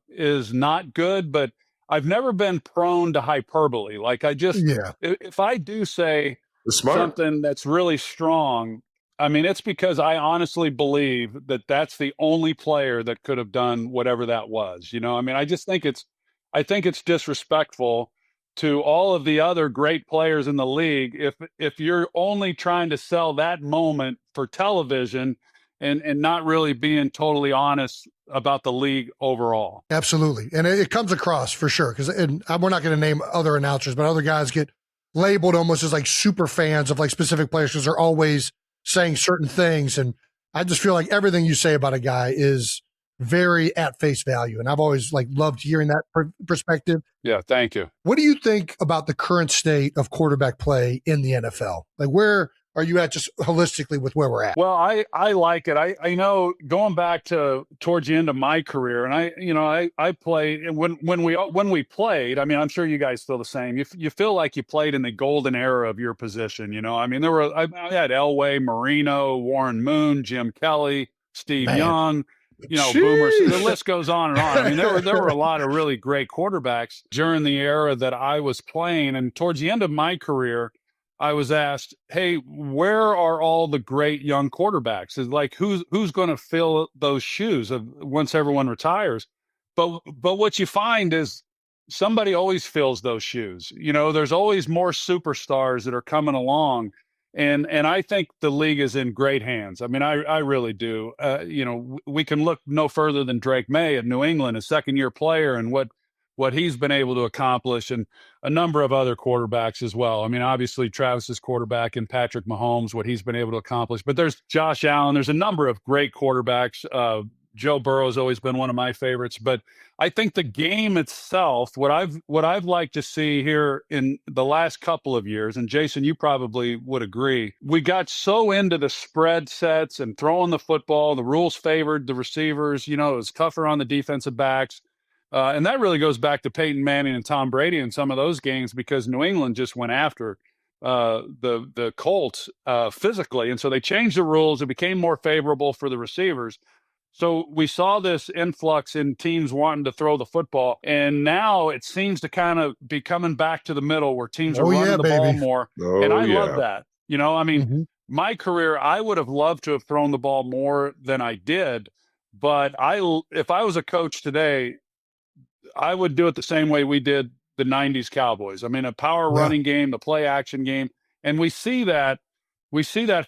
is not good, but I've never been prone to hyperbole. Like if I do say something that's really strong, I mean, it's because I honestly believe that that's the only player that could have done whatever that was. I mean, I think it's disrespectful to all of the other great players in the league if you're only trying to sell that moment for television and not really being totally honest about the league overall. Absolutely. And it comes across for sure. And we're not going to name other announcers, but other guys get labeled almost as like super fans of like specific players because they're always saying certain things. And I just feel like everything you say about a guy is very at face value. And I've always like loved hearing that perspective. Yeah. Thank you. What do you think about the current state of quarterback play in the NFL? Like, where are you at just holistically with where we're at? Well, I like it. I know going back to towards the end of my career, and I played, and when we played, I mean, I'm sure you guys feel the same. You feel like you played in the golden era of your position. I mean, I had Elway, Marino, Warren Moon, Jim Kelly, Steve Young, Boomer. The list goes on and on. I mean, there were a lot of really great quarterbacks during the era that I was playing, and towards the end of my career, I was asked, hey, where are all the great young quarterbacks? It's like, who's going to fill those shoes once everyone retires? But what you find is somebody always fills those shoes. There's always more superstars that are coming along. And I think the league is in great hands. I mean, I really do. We can look no further than Drake May at New England, a second-year player, and what he's been able to accomplish, and a number of other quarterbacks as well. I mean, obviously Travis's quarterback and Patrick Mahomes, what he's been able to accomplish, but there's Josh Allen. There's a number of great quarterbacks. Joe Burrow has always been one of my favorites, but I think the game itself, what I've liked to see here in the last couple of years, and Jason, you probably would agree, we got so into the spread sets and throwing the football. The rules favored the receivers. It was tougher on the defensive backs. And that really goes back to Peyton Manning and Tom Brady in some of those games because New England just went after the Colts physically. And so they changed the rules. It became more favorable for the receivers. So we saw this influx in teams wanting to throw the football. And now it seems to kind of be coming back to the middle where teams are running the ball more. And I love that. I mean, my career, I would have loved to have thrown the ball more than I did. But if I was a coach today, I would do it the same way we did the 90s Cowboys. I mean, a power running game, the play action game. And we see that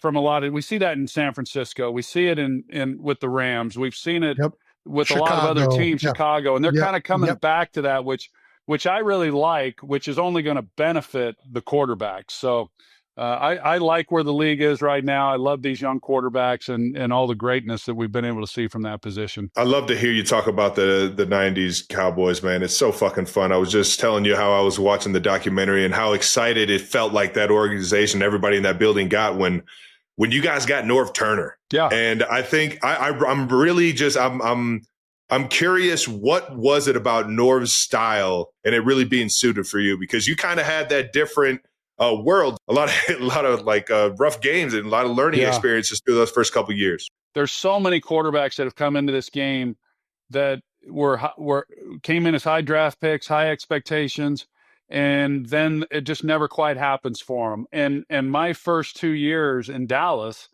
from we see that in San Francisco. We see it in with the Rams. We've seen it with Chicago, a lot of other teams, Chicago, and they're kind of coming back to that, which I really like, which is only going to benefit the quarterbacks. So I like where the league is right now. I love these young quarterbacks and all the greatness that we've been able to see from that position. I love to hear you talk about the 90s Cowboys, man. It's so fucking fun. I was just telling you how I was watching the documentary and how excited it felt like that organization, everybody in that building got when you guys got Norv Turner. Yeah. And I think I'm really just I'm curious, what was it about Norv's style and it really being suited for you? Because you kind of had that different world, a lot of like rough games and a lot of learning experiences through those first couple of years. There's so many quarterbacks that have come into this game that came in as high draft picks, high expectations, and then it just never quite happens for them. And my first 2 years in Dallas,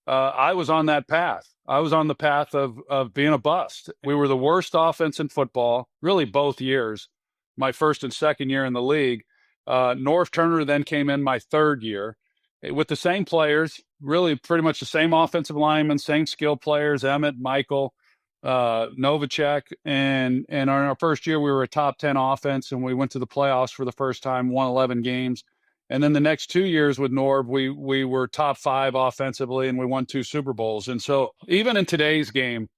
I was on that path. I was on the path of being a bust. We were the worst offense in football, really both years, my first and second year in the league. Norv Turner then came in my third year with the same players, really pretty much the same offensive linemen, same skill players, Emmett, Michael, Novacek. And in our first year, we were a top 10 offense, and we went to the playoffs for the first time, won 11 games. And then the next 2 years with Norv, we were top 5 offensively, and we won 2 Super Bowls. And so even in today's game,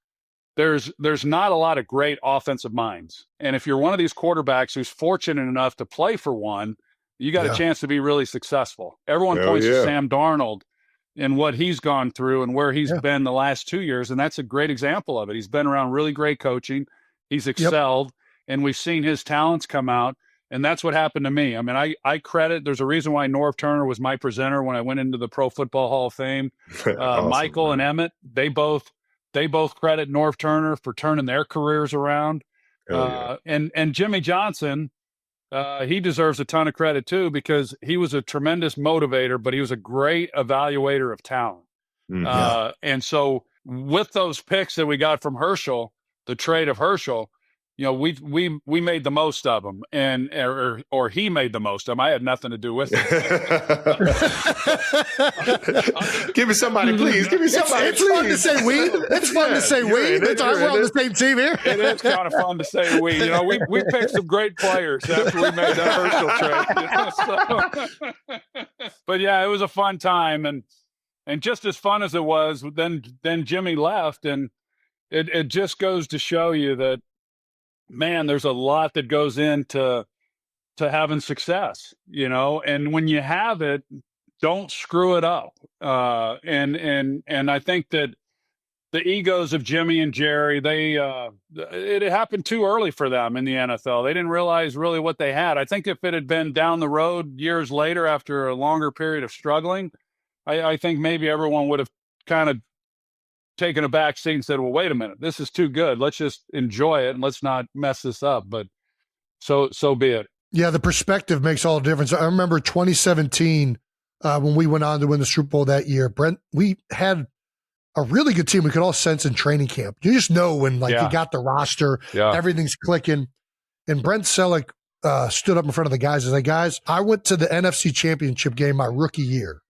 there's not a lot of great offensive minds. And if you're one of these quarterbacks who's fortunate enough to play for one, you got a chance to be really successful. Everyone points to Sam Darnold and what he's gone through and where he's been the last 2 years. And that's a great example of it. He's been around really great coaching. He's excelled, and we've seen his talents come out. And that's what happened to me. I mean, I credit, there's a reason why Norv Turner was my presenter when I went into the Pro Football Hall of Fame. Awesome, Michael man. And Emmett, they both credit Norv Turner for turning their careers around. And Jimmy Johnson, he deserves a ton of credit too, because he was a tremendous motivator, but he was a great evaluator of talent. And so with those picks that we got from Herschel, the trade of Herschel, we made the most of them, or he made the most of them. I had nothing to do with it. Give me somebody, please. Give me somebody. It's fun to say we. It's fun to say we. We're on the same team here. It is kind of fun to say we. We picked some great players after we made that Herschel trade. But yeah, it was a fun time, and just as fun as it was, then Jimmy left, and it just goes to show you that, man, there's a lot that goes into having success, and when you have it, don't screw it up. And I think that the egos of Jimmy and Jerry, it happened too early for them in the NFL. They didn't realize really what they had. I think if it had been down the road years later after a longer period of struggling, I think maybe everyone would have kind of taken a back seat and said, well, wait a minute, this is too good. Let's just enjoy it and let's not mess this up. But so be it. Yeah, the perspective makes all the difference. I remember 2017 when we went on to win the Super Bowl that year. Brent, we had a really good team. We could all sense in training camp. You just know when you got the roster, everything's clicking. And Brent Selleck stood up in front of the guys and said, guys, I went to the NFC Championship game my rookie year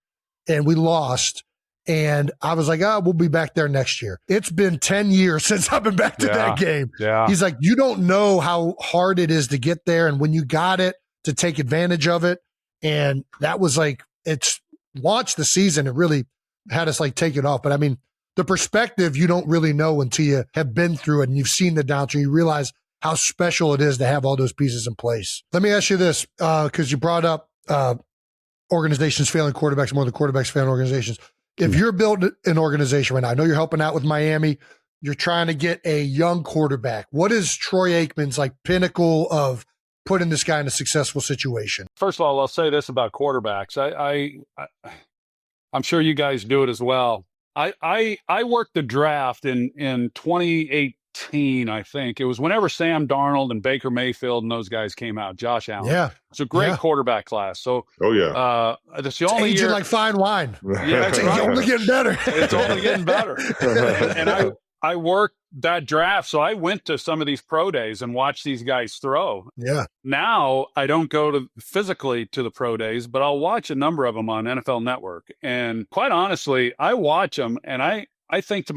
and we lost. And I was like, we'll be back there next year. It's been 10 years since I've been back to that game. Yeah. He's like, you don't know how hard it is to get there. And when you got it, to take advantage of it. And that was it's launched the season. It really had us take it off. But I mean, the perspective you don't really know until you have been through it and you've seen the downturn. You realize how special it is to have all those pieces in place. Let me ask you this, because you brought up organizations failing quarterbacks more than quarterbacks failing organizations. If you're building an organization right now, I know you're helping out with Miami, you're trying to get a young quarterback. What is Troy Aikman's pinnacle of putting this guy in a successful situation? First of all, I'll say this about quarterbacks. I'm sure you guys do it as well. I worked the draft in 2018, I think. It was whenever Sam Darnold and Baker Mayfield and those guys came out, Josh Allen. Yeah. It's a great quarterback class. So, that's the only aging year. like fine wine. Yeah, it's only getting better. It's only getting better. And I worked that draft, so I went to some of these pro days and watched these guys throw. Yeah. Now I don't go physically to the pro days, but I'll watch a number of them on NFL Network. And quite honestly, I watch them and I think to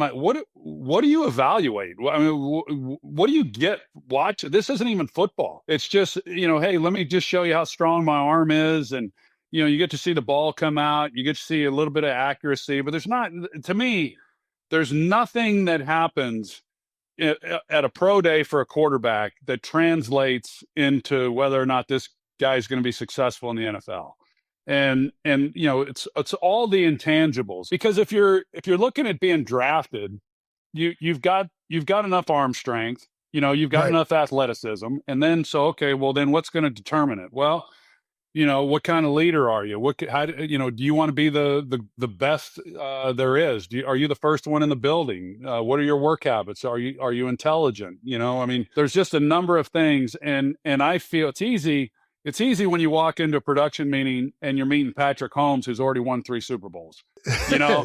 what do you evaluate? I mean, what do you get? Watch. This isn't even football. It's just, hey, let me just show you how strong my arm is. And, you get to see the ball come out. You get to see a little bit of accuracy, but to me, there's nothing that happens at a pro day for a quarterback that translates into whether or not this guy is going to be successful in the NFL. And it's all the intangibles, because if you're looking at being drafted, you've got enough arm strength, you've got enough athleticism, and then then what's going to determine it? Well, what kind of leader are you? Do you want to be the best there is? Are you the first one in the building? What are your work habits? Are you intelligent? There's just a number of things, and I feel it's easy. It's easy when you walk into a production meeting and you're meeting Patrick Holmes, who's already won 3 Super Bowls. Yeah.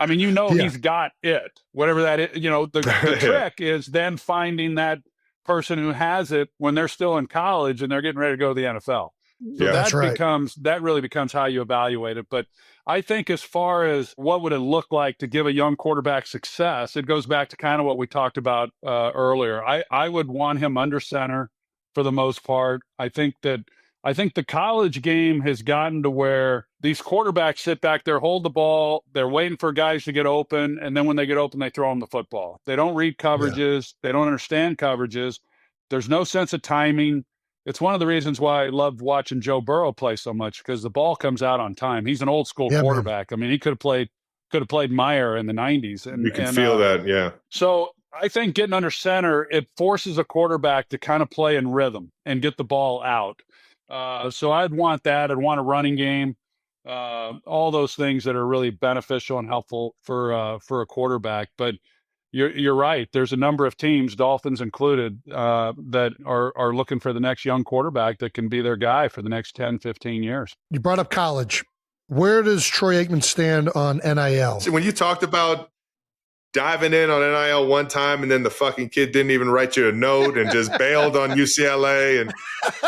He's got it, whatever that is. The trick is then finding that person who has it when they're still in college and they're getting ready to go to the NFL. So that really becomes how you evaluate it. But I think as far as what would it look like to give a young quarterback success, it goes back to kind of what we talked about earlier. I would want him under center for the most part. I think the college game has gotten to where these quarterbacks sit back there, hold the ball, they're waiting for guys to get open, and then when they get open, they throw them the football. They don't read coverages. They don't understand coverages. There's no sense of timing. It's one of the reasons why I loved watching Joe Burrow play so much, because the ball comes out on time. He's an old school quarterback. Man. I mean, he could have played Meyer in the 90s. And you can feel that, yeah. So I think getting under center, it forces a quarterback to kind of play in rhythm and get the ball out. So I'd want that. I'd want a running game, all those things that are really beneficial and helpful for a quarterback. But you're right. There's a number of teams, Dolphins included, that are looking for the next young quarterback that can be their guy for the next 10, 15 years. You brought up college. Where does Troy Aikman stand on NIL? So when you talked about diving in on NIL one time and then the fucking kid didn't even write you a note and just bailed on UCLA. And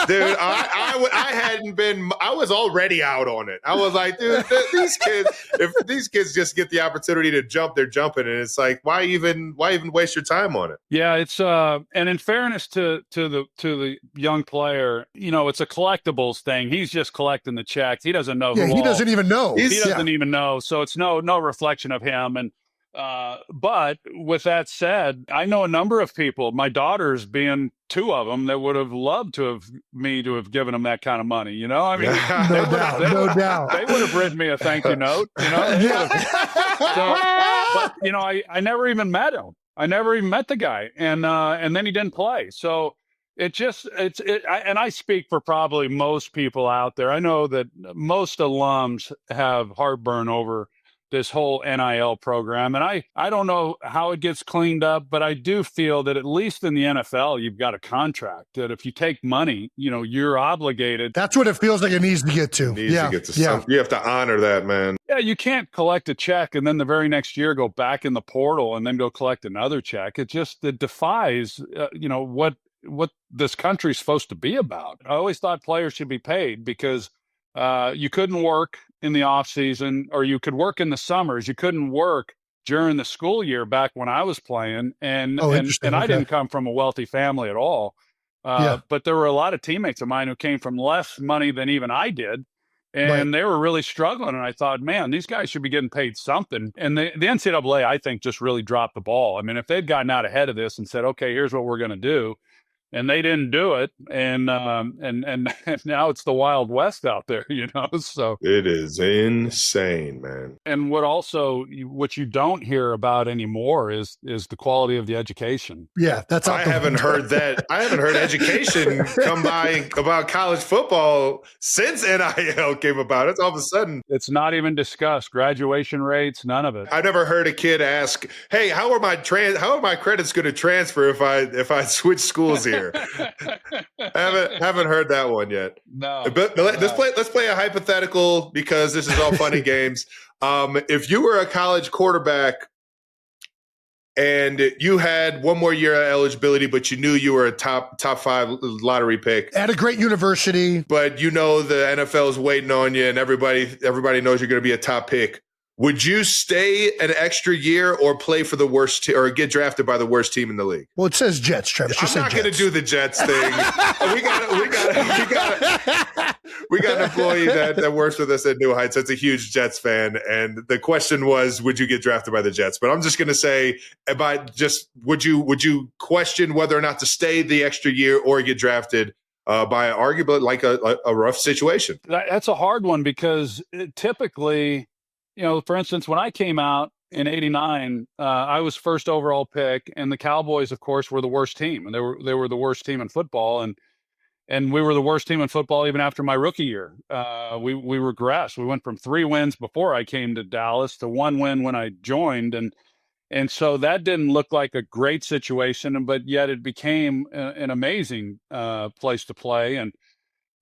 dude, I was already out on it. I was like, dude, these kids, if these kids just get the opportunity to jump, they're jumping. And it's like, why even waste your time on it? Yeah, it's and in fairness to the young player, it's a collectibles thing. He's just collecting the checks. He doesn't know. He doesn't even know. He doesn't even know. So it's no reflection of him. And but with that said, I know a number of people, my daughters being two of them, that would have loved to have given them that kind of money. I mean, no doubt. They would have written me a thank you note. But I never even met him. I never even met the guy, and then he didn't play. So and I speak for probably most people out there. I know that most alums have heartburn over this whole NIL program. And I don't know how it gets cleaned up, but I do feel that at least in the NFL, you've got a contract that if you take money, you're obligated. That's what it feels like it needs to get to. You have to honor that, man. Yeah, you can't collect a check and then the very next year go back in the portal and then go collect another check. It defies, what this country's supposed to be about. I always thought players should be paid because you couldn't work in the off season, or you could work in the summers. You couldn't work during the school year back when I was playing. And I didn't come from a wealthy family at all. But there were a lot of teammates of mine who came from less money than even I did. And they were really struggling. And I thought, man, these guys should be getting paid something. And the NCAA, I think, just really dropped the ball. I mean, if they'd gotten out ahead of this and said, okay, here's what we're going to do, and they didn't do it, and now it's the Wild West out there, So it is insane, man. And what you don't hear about anymore is the quality of the education. Yeah, that's. I haven't heard that. I haven't heard education come by about college football since NIL came about. It's all of a sudden it's not even discussed. Graduation rates, none of it. I never heard a kid ask, "Hey, how are my credits going to transfer if I switch schools here?" haven't heard that one yet. No. But let's play a hypothetical, because this is all fun and games. If you were a college quarterback and you had one more year of eligibility, but you knew you were a top 5 lottery pick at a great university, but the NFL is waiting on you and everybody knows you're going to be a top pick, would you stay an extra year or play for the worst or get drafted by the worst team in the league? Well, it says Jets, Travis. I'm not going to do the Jets thing. we got an employee that works with us at New Heights that's a huge Jets fan, and the question was, would you get drafted by the Jets? But I'm just going to say, would you question whether or not to stay the extra year or get drafted by arguably like a rough situation? That's a hard one, because typically, for instance, when I came out in '89, I was first overall pick, and the Cowboys, of course, were the worst team, and they were the worst team in football, and we were the worst team in football even after my rookie year. We regressed. We went from 3 wins before I came to Dallas to 1 win when I joined, and so that didn't look like a great situation, but yet it became an amazing place to play,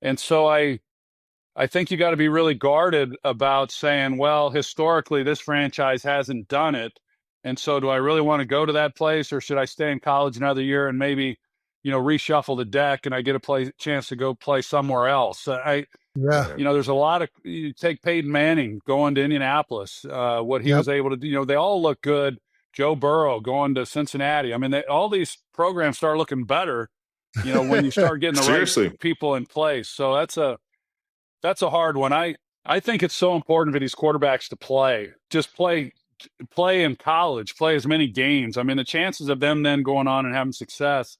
and so I think you got to be really guarded about saying, well, historically, this franchise hasn't done it. And so do I really want to go to that place, or should I stay in college another year and maybe, reshuffle the deck and I get a chance to go play somewhere else? There's a lot of, you take Peyton Manning going to Indianapolis, what he was able to do, they all look good. Joe Burrow going to Cincinnati. I mean, all these programs start looking better, when you start getting the right people in place. So that's a hard one. I think it's so important for these quarterbacks to play. Just play in college, play as many games. I mean, the chances of them then going on and having success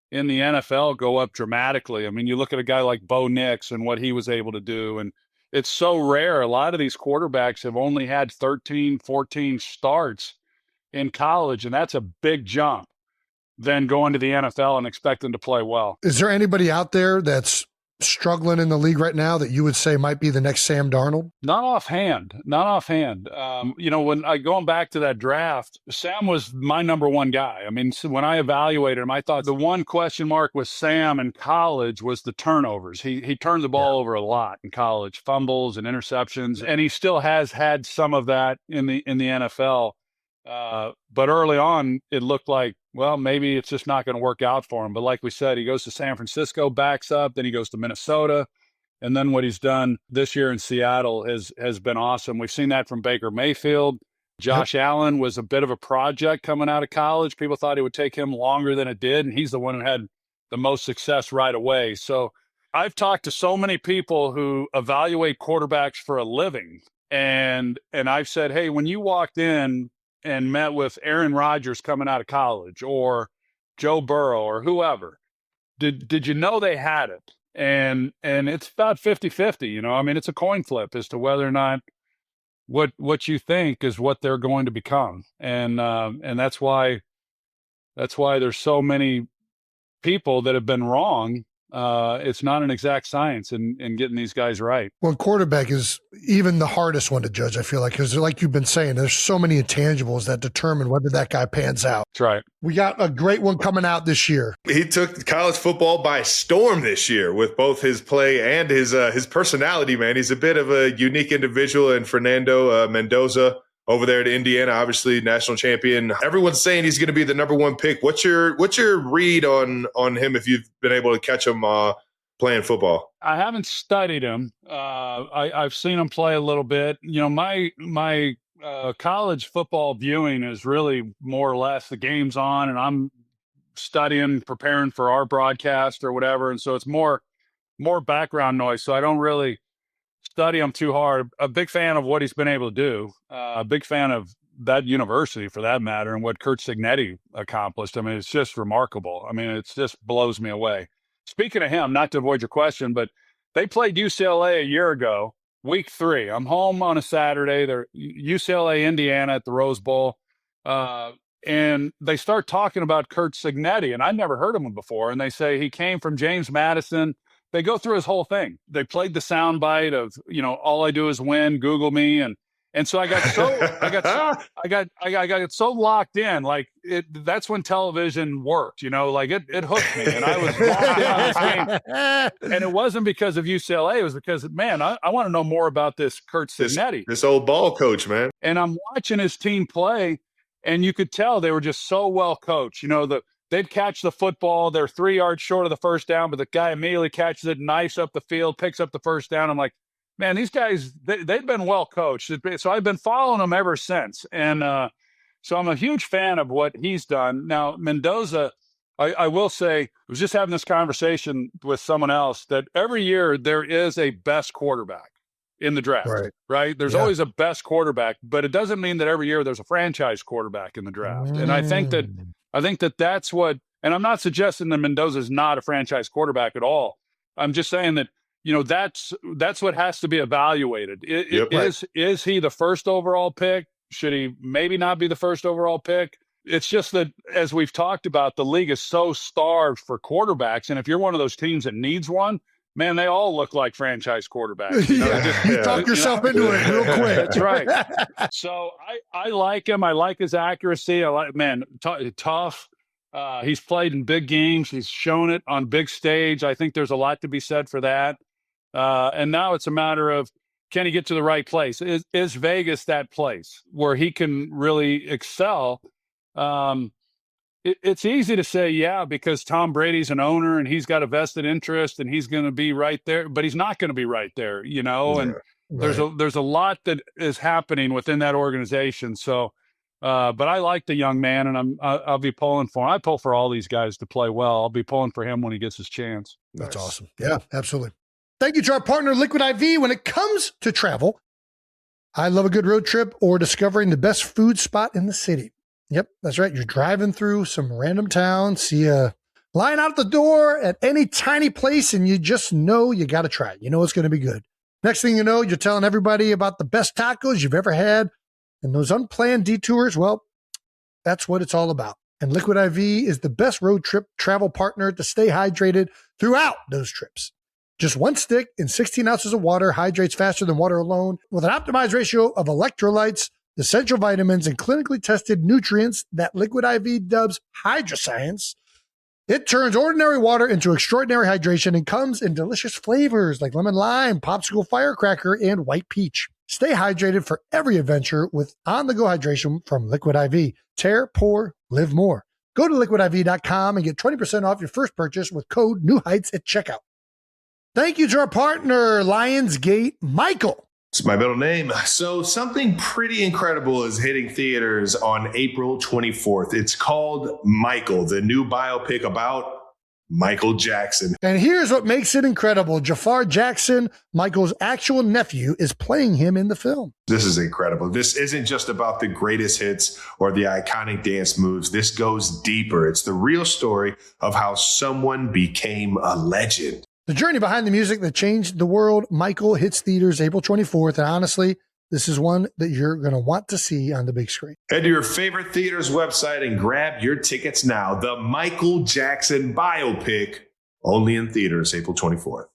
in the NFL go up dramatically. I mean, you look at a guy like Bo Nix and what he was able to do, and it's so rare. A lot of these quarterbacks have only had 13, 14 starts in college, and that's a big jump than going to the NFL and expecting to play well. Is there anybody out there that's struggling in the league right now that you would say might be the next Sam Darnold? Not offhand. When going back to that draft, Sam was my number one guy. I mean, so when I evaluated him, I thought the one question mark with Sam in college was the turnovers. He turned the ball over a lot in college, fumbles and interceptions, and he still has had some of that in the NFL. But early on, it looked like, well, maybe it's just not going to work out for him. But like we said, he goes to San Francisco, backs up, then he goes to Minnesota. And then what he's done this year in Seattle has been awesome. We've seen that from Baker Mayfield. Josh Allen was a bit of a project coming out of college. People thought it would take him longer than it did, and he's the one who had the most success right away. So I've talked to so many people who evaluate quarterbacks for a living, and I've said, hey, when you walked in and met with Aaron Rodgers coming out of college or Joe Burrow or whoever, did you know they had it? And it's about 50-50, I mean, it's a coin flip as to whether or not what you think is what they're going to become. And that's why there's so many people that have been wrong. It's not an exact science in getting these guys right. Well, quarterback is even the hardest one to judge, I feel like, because like you've been saying, there's so many intangibles that determine whether that guy pans out. That's right. We got a great one coming out this year. He took college football by storm this year with both his play and his personality, man. He's a bit of a unique individual, and Fernando Mendoza over there at Indiana, obviously national champion. Everyone's saying he's going to be the number one pick. What's your read on him if you've been able to catch him playing football? I haven't studied him. I've seen him play a little bit. My college football viewing is really more or less the game's on, and I'm studying, preparing for our broadcast or whatever, and so it's more background noise. So I don't really study him too hard. A big fan of what he's been able to do. A big fan of that university, for that matter, and what Curt Cignetti accomplished. I mean, it's just remarkable. I mean, it just blows me away. Speaking of him, not to avoid your question, but they played UCLA a year ago, week 3. I'm home on a Saturday. They're UCLA, Indiana at the Rose Bowl. And they start talking about Curt Cignetti, and I'd never heard of him before. And they say he came from James Madison. They go through his whole thing. They played the soundbite of, all I do is win, Google me. And so I got so locked in, like that's when television worked, it hooked me, and I was locked in on this game. And it wasn't because of UCLA. It was because, man, I want to know more about this Curt Cignetti. This old ball coach, man. And I'm watching his team play, and you could tell they were just so well coached. They'd catch the football. They're 3 yards short of the first down, but the guy immediately catches it, knifes up the field, picks up the first down. I'm like, man, these guys, they've been well coached. So I've been following them ever since. And so I'm a huge fan of what he's done. Now, Mendoza, I will say, I was just having this conversation with someone else that every year there is a best quarterback in the draft, right? There's always a best quarterback, but it doesn't mean that every year there's a franchise quarterback in the draft. And I think that that's what, and I'm not suggesting that Mendoza is not a franchise quarterback at all. I'm just saying that, that's what has to be evaluated. Is he the first overall pick? Should he maybe not be the first overall pick? It's just that, as we've talked about, the league is so starved for quarterbacks. And if you're one of those teams that needs one, man, they all look like franchise quarterbacks. You talk yourself into it real quick. That's right. So I like him. I like his accuracy. I like, man, tough. He's played in big games. He's shown it on big stage. I think there's a lot to be said for that. And now it's a matter of, can he get to the right place? Is Vegas that place where he can really excel? It's easy to say, yeah, because Tom Brady's an owner and he's got a vested interest and he's going to be right there, but he's not going to be right there, and there's a lot that is happening within that organization. So, but I like the young man, and I'll be pulling for him. I pull for all these guys to play well. I'll be pulling for him when he gets his chance. That's awesome. Yeah, absolutely. Thank you to our partner, Liquid IV. When it comes to travel, I love a good road trip or discovering the best food spot in the city. Yep, that's right. You're driving through some random town, see a line out the door at any tiny place, and you just know you got to try it. You know it's going to be good. Next thing you know, you're telling everybody about the best tacos you've ever had. And those unplanned detours, well, that's what it's all about. And Liquid IV is the best road trip travel partner to stay hydrated throughout those trips. Just one stick in 16 ounces of water hydrates faster than water alone with an optimized ratio of electrolytes, essential vitamins, and clinically tested nutrients that Liquid IV dubs Hydroscience. It turns ordinary water into extraordinary hydration and comes in delicious flavors like lemon lime, popsicle firecracker, and white peach. Stay hydrated for every adventure with on-the-go hydration from Liquid IV. Tear, pour, live more. Go to liquidiv.com and get 20% off your first purchase with code NEWHEIGHTS at checkout. Thank you to our partner, Lionsgate Michael. It's my middle name. So something pretty incredible is hitting theaters on April 24th. It's called Michael, the new biopic about Michael Jackson. And here's what makes it incredible. Jafar Jackson, Michael's actual nephew, is playing him in the film. This is incredible. This isn't just about the greatest hits or the iconic dance moves. This goes deeper. It's the real story of how someone became a legend. The journey behind the music that changed the world. Michael hits theaters April 24th. And honestly, this is one that you're going to want to see on the big screen. Head to your favorite theater's website and grab your tickets now. The Michael Jackson biopic, only in theaters April 24th.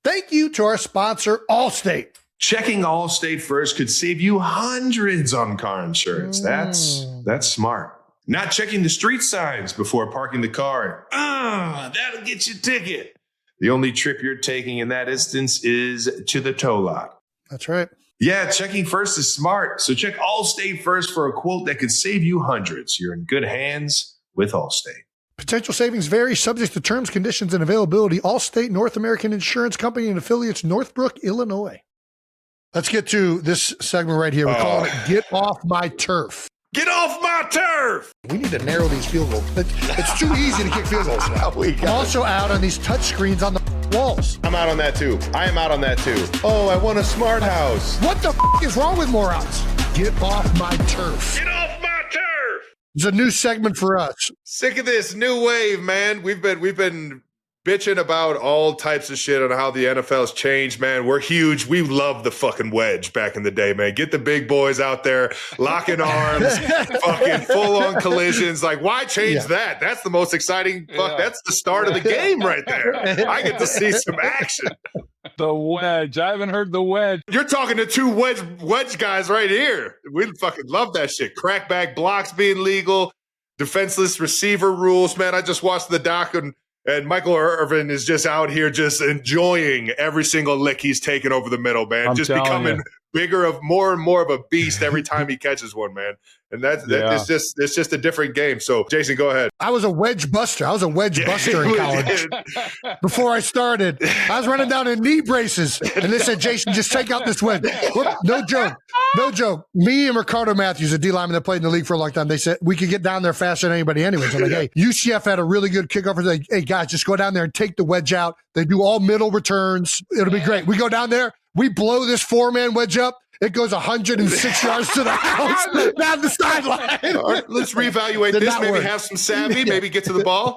Thank you to our sponsor, Allstate. Checking Allstate first could save you hundreds on car insurance. That's smart. Not checking the street signs before parking the car. That'll get you a ticket. The only trip you're taking in that instance is to the tow lot. That's right. Yeah, checking first is smart. So check Allstate first for a quote that could save you hundreds. You're in good hands with Allstate. Potential savings vary, subject to terms, conditions, and availability. Allstate North American Insurance Company and affiliates, Northbrook, Illinois. Let's get to this segment right here. We're calling it Get Off My Turf. Get off my turf! We need to narrow these field goals. It's too easy to kick field goals now. I'm also out on these touch screens on the walls. I'm out on that too. I am out on that too. Oh, I want a smart house. What the is wrong with morons? Get off my turf. Get off my turf! It's a new segment for us. Sick of this new wave, man. We've been bitching about all types of shit on how the NFL's changed, man. We're huge. We love the fucking wedge back in the day, man. Get the big boys out there, locking arms, fucking full-on collisions. Like, why change that? That's the most exciting. That's the start of the game right there. I get to see some action. The wedge. I haven't heard the wedge. You're talking to two wedge guys right here. We fucking love that shit. Crackback blocks being legal, defenseless receiver rules, man. I just watched the doc and Michael Irvin is just out here just enjoying every single lick he's taken over the middle, man. Just becoming more and more of a beast every time he catches one, man. And it's just a different game. So, Jason, go ahead. I was a wedge buster. I was a wedge buster in college. Before I started, I was running down in knee braces, and they said, Jason, just take out this wedge. No joke. No joke. Me and Ricardo Matthews, a D lineman that played in the league for a long time, they said, we could get down there faster than anybody anyways. I'm like, hey, UCF had a really good kickoff. Like, hey, guys, just go down there and take the wedge out. They do all middle returns. It'll be great. We go down there. We blow this four-man wedge up. It goes 106 yards to the house, down the sideline. All right, let's reevaluate this. Maybe have some savvy. Maybe get to the ball.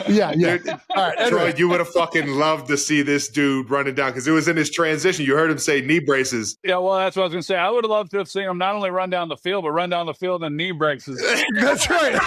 Yeah. All right, Troy, you would have fucking loved to see this dude running down because it was in his transition. You heard him say knee braces. Yeah, well, that's what I was going to say. I would have loved to have seen him not only run down the field, but run down the field in knee braces. That's right.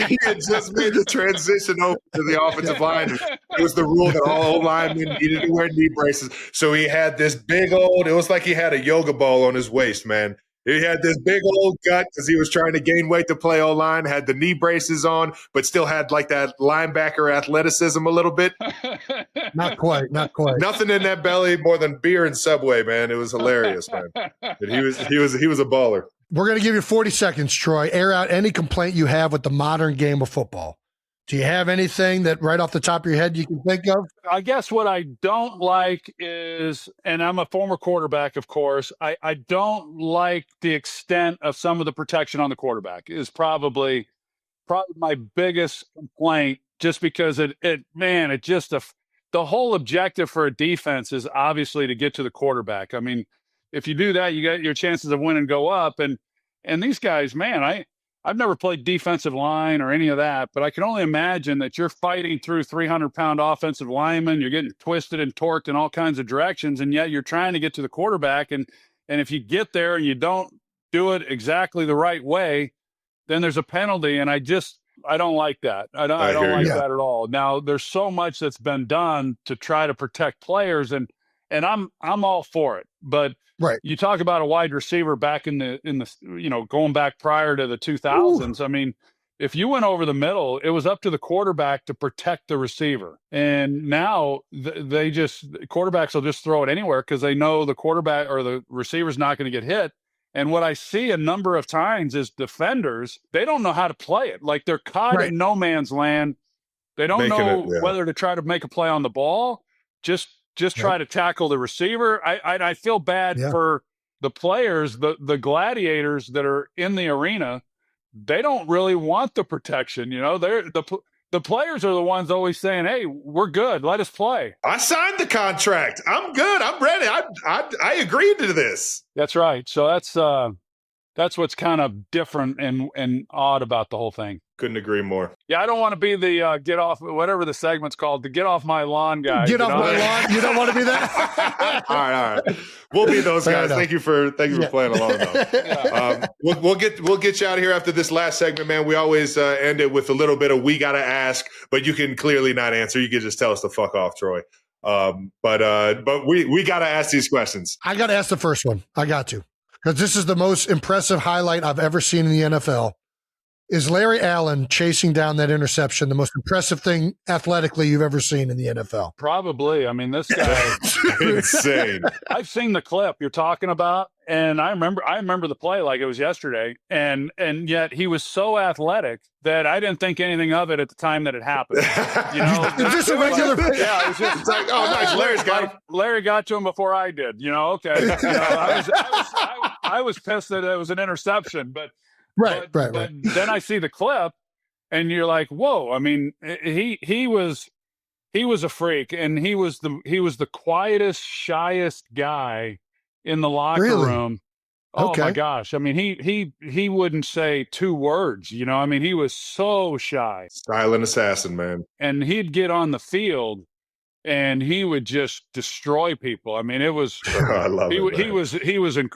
He had just made the transition over to the offensive line. It was the rule that all linemen needed to wear knee braces. So he had this big old, it was like he had a yoga ball on his waist, man. He had this big old gut because he was trying to gain weight to play O-line, had the knee braces on, but still had like that linebacker athleticism a little bit. Not quite. Nothing in that belly more than beer and Subway, man. It was hilarious, man. But he was a baller. We're going to give you 40 seconds, Troy. Air out any complaint you have with the modern game of football. Do you have anything that right off the top of your head you can think of? I guess what I don't like is, and I'm a former quarterback, of course, I don't like the extent of some of the protection on the quarterback is probably my biggest complaint, just because the whole objective for a defense is obviously to get to the quarterback. I mean, if you do that, you got your chances of winning go up. And these guys, man, I've never played defensive line or any of that, but I can only imagine that you're fighting through 300-pound offensive linemen. You're getting twisted and torqued in all kinds of directions, and yet you're trying to get to the quarterback. And if you get there and you don't do it exactly the right way, then there's a penalty. And don't like that. I don't like that at all. Now there's so much that's been done to try to protect players, and I'm all for it. But you talk about a wide receiver back in the going back prior to the 2000s. Ooh. I mean, if you went over the middle, it was up to the quarterback to protect the receiver. And now quarterbacks will just throw it anywhere because they know the quarterback or the receiver's not going to get hit. And what I see a number of times is defenders, they don't know how to play it. Like they're caught in no man's land. They don't know whether to try to make a play on the ball, just try to tackle the receiver. I feel bad for the players, the gladiators that are in the arena. They don't really want the protection. The players are the ones always saying, "Hey, we're good. Let us play." I signed the contract. I'm good. I'm ready. I agreed to this. That's right. So that's what's kind of different and odd about the whole thing. Couldn't agree more. Yeah, I don't want to be the get off, whatever the segment's called, the get off my lawn guy. Get off my lawn. You don't want to be that? All right. We'll be those guys. Thank you for playing along, though. We'll get you out of here after this last segment, man. We always end it with a little bit of we gotta ask, but you can clearly not answer. You can just tell us to fuck off, Troy. But we gotta ask these questions. I gotta ask the first one. I got to, because this is the most impressive highlight I've ever seen in the NFL. Is Larry Allen chasing down that interception the most impressive thing athletically you've ever seen in the NFL? Probably. I mean, this guy insane. I've seen the clip you're talking about, and I remember the play like it was yesterday, and yet he was so athletic that I didn't think anything of it at the time that it happened. It's just a regular. Yeah, it was just like, oh, nice, Larry's got him. Larry got to him before I did. Okay. I was pissed that it was an interception, but. Right. Then I see the clip, and you're like, "Whoa!" I mean, he was a freak, and he was the quietest, shyest guy in the locker room. Oh my gosh! I mean, he wouldn't say two words. I mean, he was so shy. Silent assassin, man. And he'd get on the field, and he would just destroy people. I mean, it was. I love it.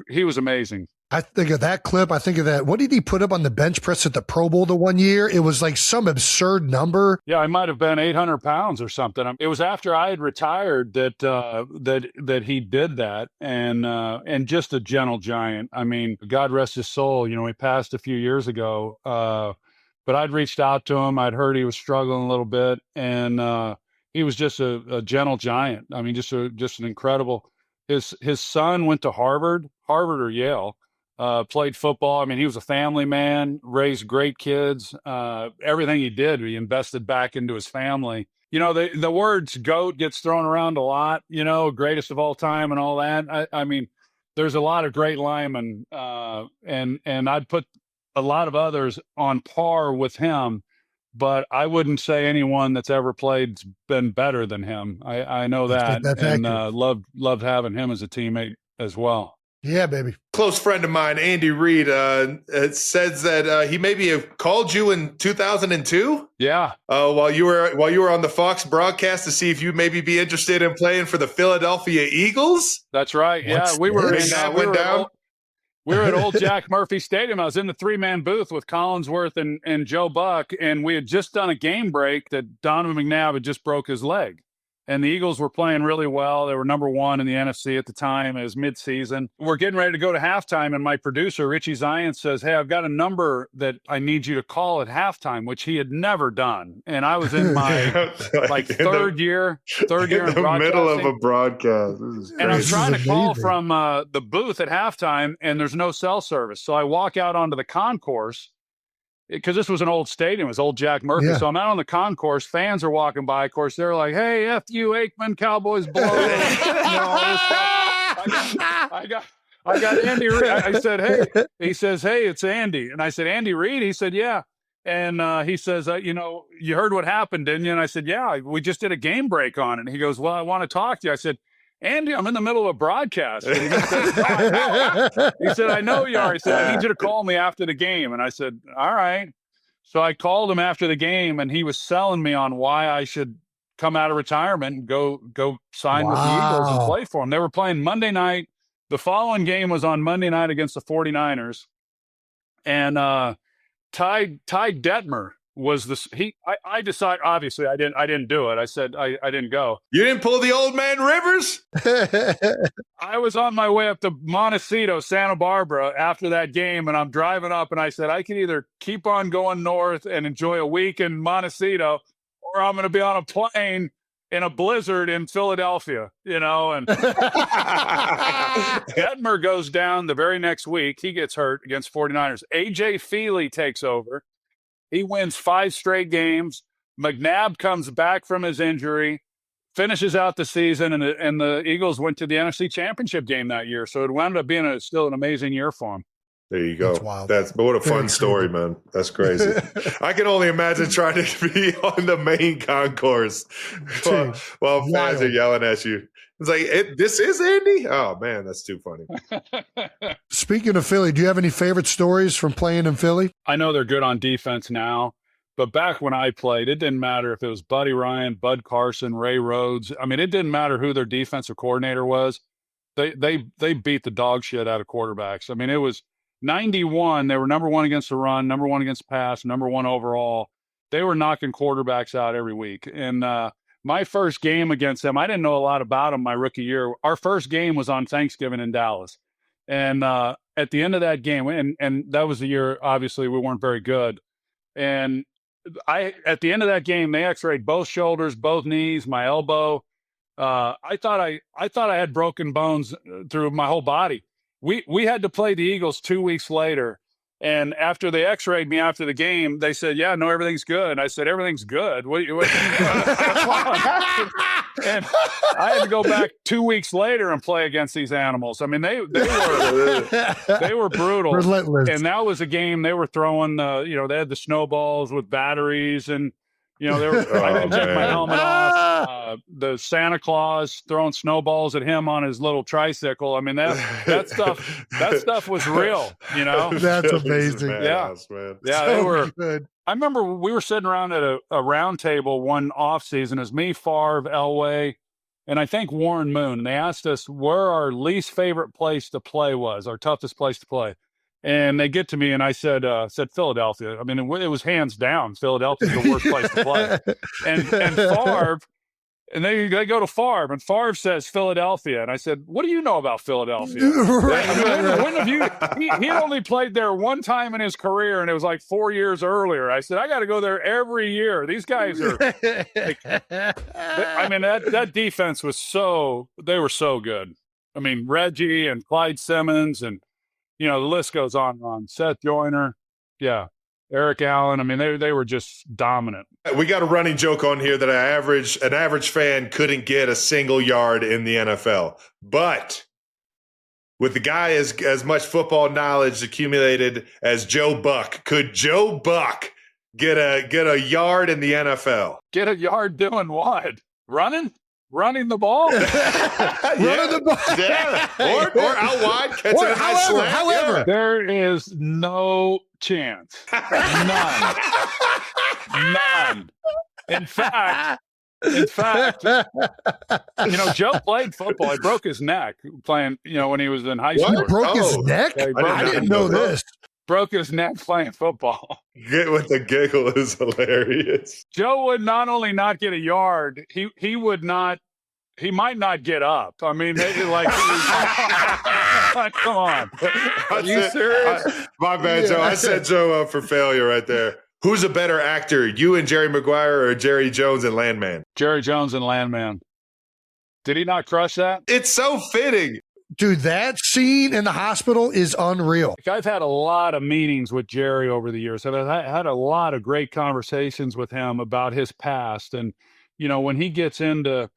He was amazing. I think of that clip. I think of that. What did he put up on the bench press at the Pro Bowl the one year? It was like some absurd number. Yeah, I might have been 800 pounds or something. It was after I had retired that he did that, and just a gentle giant. I mean, God rest his soul. He passed a few years ago. But I'd reached out to him. I'd heard he was struggling a little bit, and he was just a gentle giant. I mean, just an incredible. His son went to Harvard or Yale. Played football. I mean, he was a family man, raised great kids. Everything he did, he invested back into his family. The words GOAT gets thrown around a lot, greatest of all time and all that. I mean, there's a lot of great linemen, and I'd put a lot of others on par with him, but I wouldn't say anyone that's ever played's been better than him. I know that, and loved having him as a teammate as well. Yeah, baby. Close friend of mine, Andy Reid, says that he maybe have called you in 2002. Yeah. While you were on the Fox broadcast to see if you maybe be interested in playing for the Philadelphia Eagles. That's right. Yeah, we were at Old Jack Murphy Stadium. I was in the 3-man booth with Collinsworth and Joe Buck, and we had just done a game break that Donovan McNabb had just broke his leg. And the Eagles were playing really well. They were number one in the NFC at the time. It was midseason. We're getting ready to go to halftime, and my producer, Richie Zion, says, "Hey, I've got a number that I need you to call at halftime," which he had never done. And I was in my third year in the middle of a broadcast. And I'm trying to call from the booth at halftime, and there's no cell service. So I walk out onto the concourse, because this was an old stadium. It was Old Jack Murphy. Yeah. So I'm out on the concourse. Fans are walking by. Of course, they're like, "Hey, F you, Aikman, Cowboys blow." All this stuff. I got Andy Reid. I said, "Hey." He says, "Hey, it's Andy." And I said, "Andy Reid?" He said, "Yeah." And he says, "You heard what happened, didn't you?" And I said, "Yeah, we just did a game break on it." And he goes, "Well, I want to talk to you." I said, "Andy, I'm in the middle of a broadcast." And he said, He said, "I know you are." He said, "I need you to call me after the game." And I said, "All right." So I called him after the game, and he was selling me on why I should come out of retirement and go sign with the Eagles and play for them. They were playing Monday night. The following game was on Monday night against the 49ers. And Ty Detmer was this. I decided, obviously I didn't do it. I said, I didn't go. You didn't pull the old man Rivers? I was on my way up to Montecito, Santa Barbara after that game, and I'm driving up, and I said, I can either keep on going north and enjoy a week in Montecito, or I'm going to be on a plane in a blizzard in Philadelphia, and Detmer goes down the very next week. He gets hurt against 49ers. A.J. Feely takes over. He wins 5 straight games. McNabb comes back from his injury, finishes out the season, and the Eagles went to the NFC Championship game that year. So it wound up being still an amazing year for him. There you go. That's wild. But what a fun story, man. That's crazy. I can only imagine trying to be on the main concourse while fans are yelling at you. It's like, this is Andy? Oh, man, that's too funny. Speaking of Philly, do you have any favorite stories from playing in Philly? I know they're good on defense now, but back when I played, it didn't matter if it was Buddy Ryan, Bud Carson, Ray Rhodes. I mean, it didn't matter who their defensive coordinator was. They beat the dog shit out of quarterbacks. I mean, it was 91. They were number 1 against the run, number 1 against pass, number 1 overall. They were knocking quarterbacks out every week. And my first game against them, I didn't know a lot about them my rookie year. Our first game was on Thanksgiving in Dallas. And at the end of that game, and that was the year, obviously, we weren't very good. And at the end of that game, they x-rayed both shoulders, both knees, my elbow. I thought I had broken bones through my whole body. We had to play the Eagles 2 weeks later. And after they x-rayed me after the game, they said, yeah, no, everything's good. I said, everything's good. What and I had to go back 2 weeks later and play against these animals. I mean, they were brutal. Relentless. And that was a game they were throwing, they had the snowballs with batteries, and I didn't take my helmet off. The Santa Claus throwing snowballs at him on his little tricycle. I mean, that stuff was real, That's amazing. Yeah. Man. Yeah, So they were good. I remember we were sitting around at a round table one off season. It was me, Favre, Elway, and I think Warren Moon. And they asked us where our least favorite place to play was, our toughest place to play. And they get to me, and I said Philadelphia. I mean, it was hands down. Philadelphia's the worst place to play. And Favre, and they go to Favre, and Favre says Philadelphia. And I said, what do you know about Philadelphia? When have you? He only played there one time in his career, and it was like 4 years earlier. I said, I got to go there every year. These guys are. I mean, that defense was they were so good. I mean, Reggie and Clyde Simmons and. The list goes on and on. Seth Joyner, Eric Allen. I mean, they were just dominant. We got a running joke on here that an average fan couldn't get a single yard in the NFL. But with the guy as much football knowledge accumulated as Joe Buck, could Joe Buck get a yard in the NFL? Get a yard doing what? Running the ball? Running the ball. Yeah. Or out wide, catching a high slant. However. There is no chance. None. In fact, Joe played football. He broke his neck playing, when he was in high school. He broke his neck? Yeah, I didn't know this. Broke his neck playing football. Get with the giggle is hilarious. Joe would not only not get a yard, he might not get up. I mean, come on. Are you serious? My bad, Joe. I set Joe up for failure right there. Who's a better actor, you and Jerry Maguire or Jerry Jones and Landman? Jerry Jones and Landman. Did he not crush that? It's so fitting. Dude, that scene in the hospital is unreal. I've had a lot of meetings with Jerry over the years. I've had a lot of great conversations with him about his past. And, when he gets into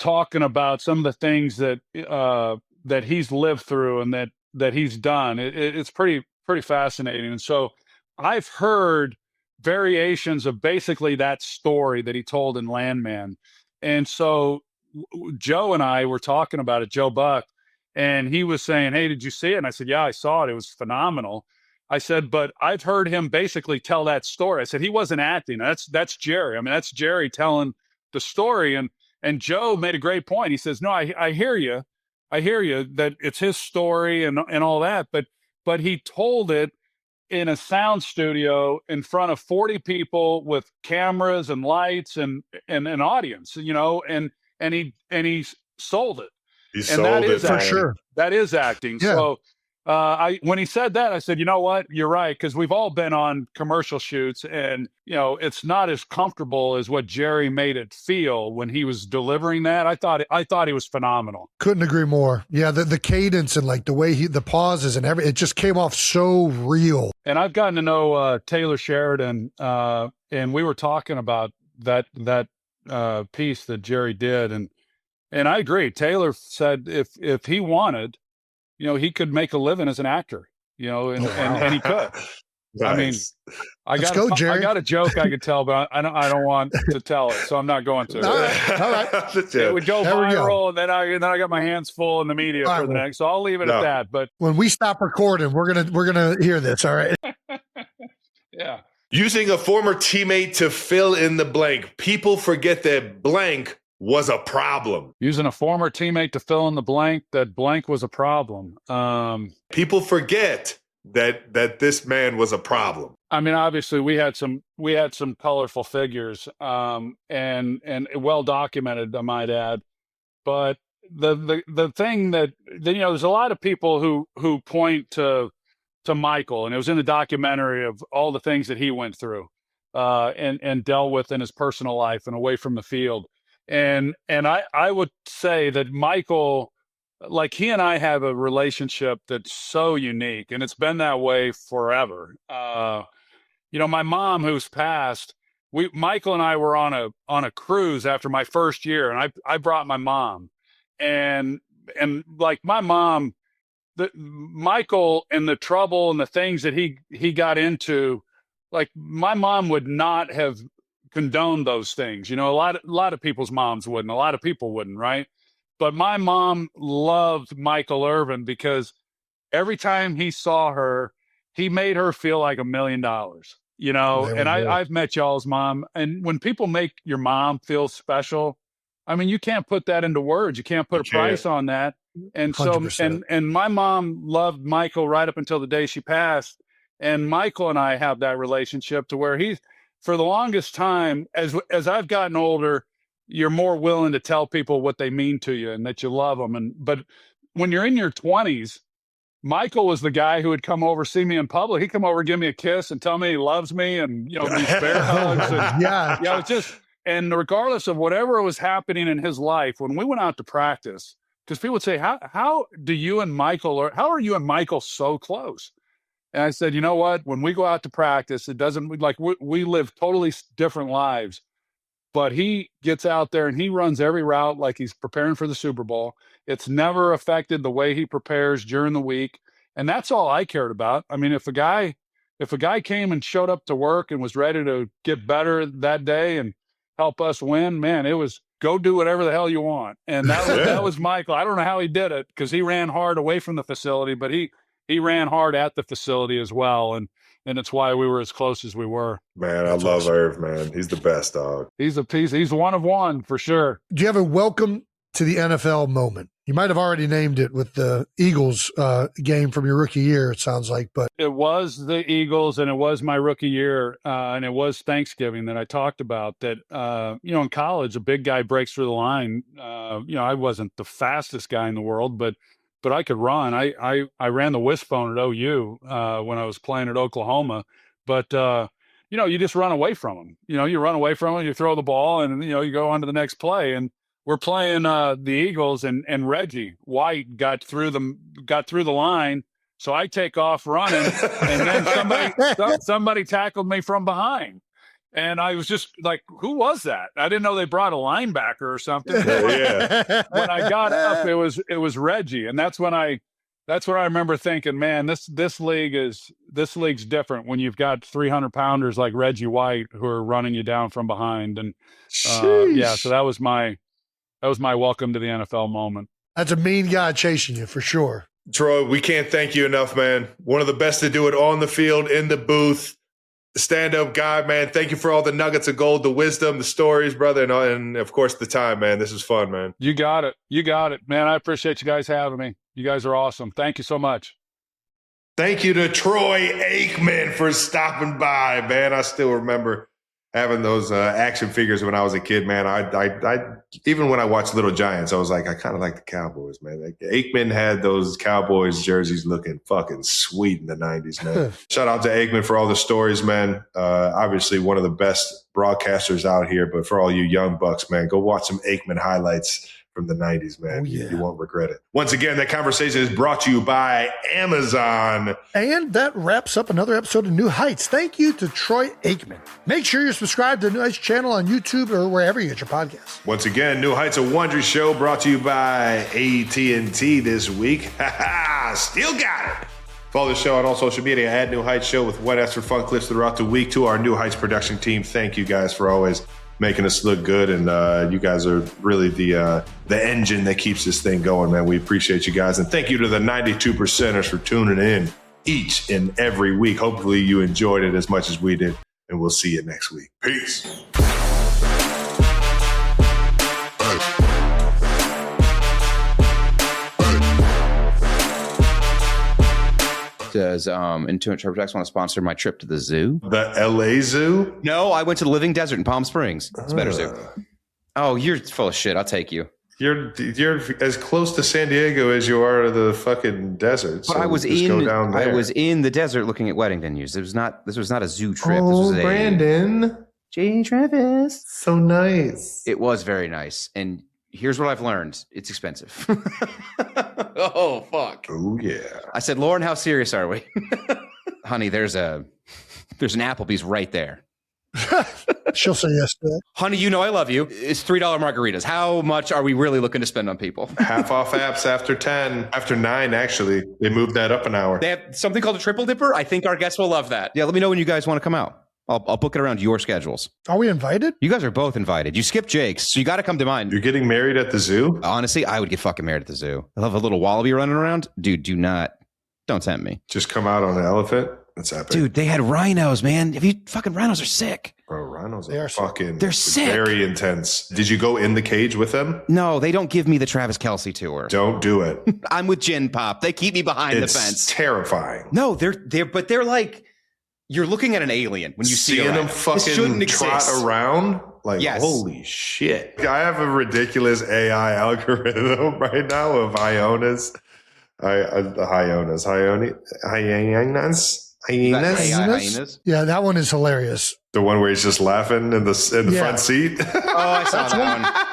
talking about some of the things that he's lived through and that he's done, it's pretty fascinating. And so I've heard variations of basically that story that he told in Landman. And so Joe and I were talking about it, Joe Buck, and he was saying, hey, did you see it? And I said, yeah, I saw it. It was phenomenal. I said, but I've heard him basically tell that story. I said, he wasn't acting. That's Jerry. I mean, that's Jerry telling the story. And Joe made a great point. He says, no, I hear you. I hear you that it's his story and all that, but he told it in a sound studio in front of 40 people with cameras and lights and an audience, and he sold it. He And sold that it is For man. sure. That is acting. Yeah. So when he said that, I said, you know what? You're right. Because we've all been on commercial shoots, and it's not as comfortable as what Jerry made it feel when he was delivering that. I thought he was phenomenal. Couldn't agree more. Yeah, the cadence and like the way the pauses and it just came off so real. And I've gotten to know Taylor Sheridan, and we were talking about that piece that Jerry did, and I agree. Taylor said if he wanted, he could make a living as an actor, and he could. Nice. I mean, I got a joke I could tell, but I don't want to tell it, so I'm not going to. All right. It would go There we go. viral, and then I got my hands full in the media All for right, the well, next. So I'll leave it at that. But When we stop recording, we're gonna hear this. All right. yeah, Using a former teammate to fill in the blank. People forget that blank was a problem. using a former teammate to fill in the blank, that blank was a problem. People forget that this man was a problem. I mean, obviously we had some colorful figures, and well documented, I might add. But the thing that there's a lot of people who point to Michael, and it was in the documentary of all the things that he went through, and dealt with in his personal life and away from the field. And I would say that Michael, like, he and I have a relationship that's so unique, and it's been that way forever. My mom, who's passed, Michael and I were on a cruise after my first year, and I brought my mom, and like my mom, Michael and the trouble and the things that he got into, like my mom would not have condoned those things. A lot of people's moms wouldn't, a lot of people wouldn't, right? But my mom loved Michael Irvin because every time he saw her, he made her feel like $1 million, and I've met y'all's mom. And when people make your mom feel special, I mean, you can't put that into words. You can't put a price on that. And so, 100%. and my mom loved Michael right up until the day she passed. And Michael and I have that relationship to where for the longest time, as I've gotten older, you're more willing to tell people what they mean to you and that you love them. But when you're in your 20s, Michael was the guy who would come over, see me in public. He'd come over, give me a kiss and tell me he loves me, and, these bear hugs. And, Yeah. it's just, and regardless of whatever was happening in his life, when we went out to practice, because people would say, how do you and Michael, or how are you and Michael so close? And I said, you know what? When we go out to practice, it doesn't, like, we live totally different lives. But he gets out there and he runs every route like he's preparing for the Super Bowl. It's never affected the way he prepares during the week. And that's all I cared about. I mean, if a guy came and showed up to work and was ready to get better that day and help us win, man, it was go do whatever the hell you want. And that was Michael. I don't know how he did it, because he ran hard away from the facility, but he ran hard at the facility as well. And it's why we were as close as we were. Man, I love Irv, man. He's the best, dog. He's a piece. He's one of one for sure. Do you have a welcome to the NFL moment? You might have already named it with the Eagles game from your rookie year, it sounds like. But it was the Eagles, and it was my rookie year, and it was Thanksgiving that I talked about. That in college, a big guy breaks through the line. I wasn't the fastest guy in the world, but I could run. I ran the wishbone at OU when I was playing at Oklahoma. But you just run away from them. You run away from them, you throw the ball, and you go on to the next play. And we're playing the Eagles, and Reggie White got through the line. So I take off running, and then somebody tackled me from behind. And I was just like, who was that? I didn't know they brought a linebacker or something. Yeah. When I got up, it was Reggie. And that's when I remember thinking, man, this league's different when you've got 300-pounders like Reggie White who are running you down from behind. And so that was my welcome to the NFL moment. that's a mean guy chasing you for sure. Troy, we can't thank you enough, man. One of the best to do it on the field, in the booth. Stand-up guy, man. Thank you for all the nuggets of gold, the wisdom, the stories, brother, and of course the time, man. This is fun, man. You got it, man. I appreciate you guys having me. You guys are awesome. Thank you so much. Thank you to Troy Aikman for stopping by, man. I still remember having those action figures when I was a kid, man. I even when I watched Little Giants, I was like, I kind of like the Cowboys, man. Like, Aikman had those Cowboys jerseys looking fucking sweet in the 90s, man. Shout out to Aikman for all the stories, man. Obviously one of the best broadcasters out here, but for all you young bucks, man, go watch some Aikman highlights from the 90s, man. You won't regret it. Once again, that conversation is brought to you by Amazon. And that wraps up another episode of New Heights. Thank you to Troy Aikman. Make sure you're subscribed to the New Heights channel on YouTube or wherever you get your podcasts. Once again, New Heights, a Wondery show brought to you by AT&T this week. Still got it. Follow the show on all social media at New Heights Show with What After Fun clips throughout the week. To our New Heights production team, thank you guys for always making us look good, and you guys are really the engine that keeps this thing going, man. We appreciate you guys, and thank you to the 92%ers for tuning in each and every week. Hopefully you enjoyed it as much as we did, and we'll see you next week. Peace. Does Intuit TurboTax want to sponsor my trip to the zoo? The LA Zoo? No, I went to the Living Desert in Palm Springs. It's a better zoo. Oh, you're full of shit. I'll take you. You're as close to San Diego as you are to the fucking desert. But so I was in the desert looking at wedding venues. This was not a zoo trip. This was Brandon. J. Travis. So nice. It was very nice. And here's what I've learned. It's expensive. Oh, fuck. Oh, yeah. I said, Lauren, how serious are we? Honey, there's an Applebee's right there. She'll say yes to that. Honey, you know I love you. It's $3 margaritas. How much are we really looking to spend on people? Half off apps after 10. After 9, actually. They moved that up an hour. They have something called a triple dipper. I think our guests will love that. Yeah, let me know when you guys want to come out. I'll book it around your schedules. Are we invited? You guys are both invited. You skipped Jake's, so you got to come to mine. You're getting married at the zoo? Honestly, I would get fucking married at the zoo. I'll have a little wallaby running around. Dude, don't tempt me. Just come out on an elephant? That's epic. Dude, they had rhinos, man. Fucking rhinos are sick. Bro, rhinos They are fucking... They're sick. Very intense. Did you go in the cage with them? No, they don't give me the Travis Kelce tour. Don't do it. I'm with Gin Pop. They keep me behind the fence. It's terrifying. No, they're like... You're looking at an alien when you see them fucking trot around. Like, yes. Holy shit. I have a ridiculous AI algorithm right now of hyenas. Hyenas. Yeah, that one is hilarious. The one where he's just laughing in the front seat. Oh, I saw that one.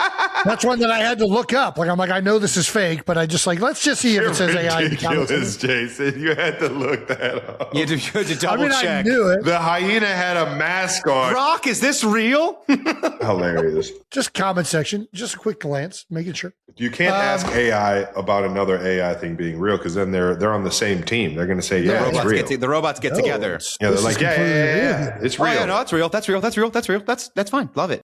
That's one that I had to look up. Like, I'm like, I know this is fake, but I just like, let's just see if it says AI. Ridiculous, Jason. You had to look that up. You had to double check. I knew it. The hyena had a mask on. Rock, is this real? Hilarious. Just comment section. Just a quick glance, making sure. You can't ask AI about another AI thing being real, because then they're on the same team. They're going to say, yeah, it's real. The robots get together. Yeah, they're like, yeah, it's real. Oh, yeah, no, that's real. That's fine. Love it.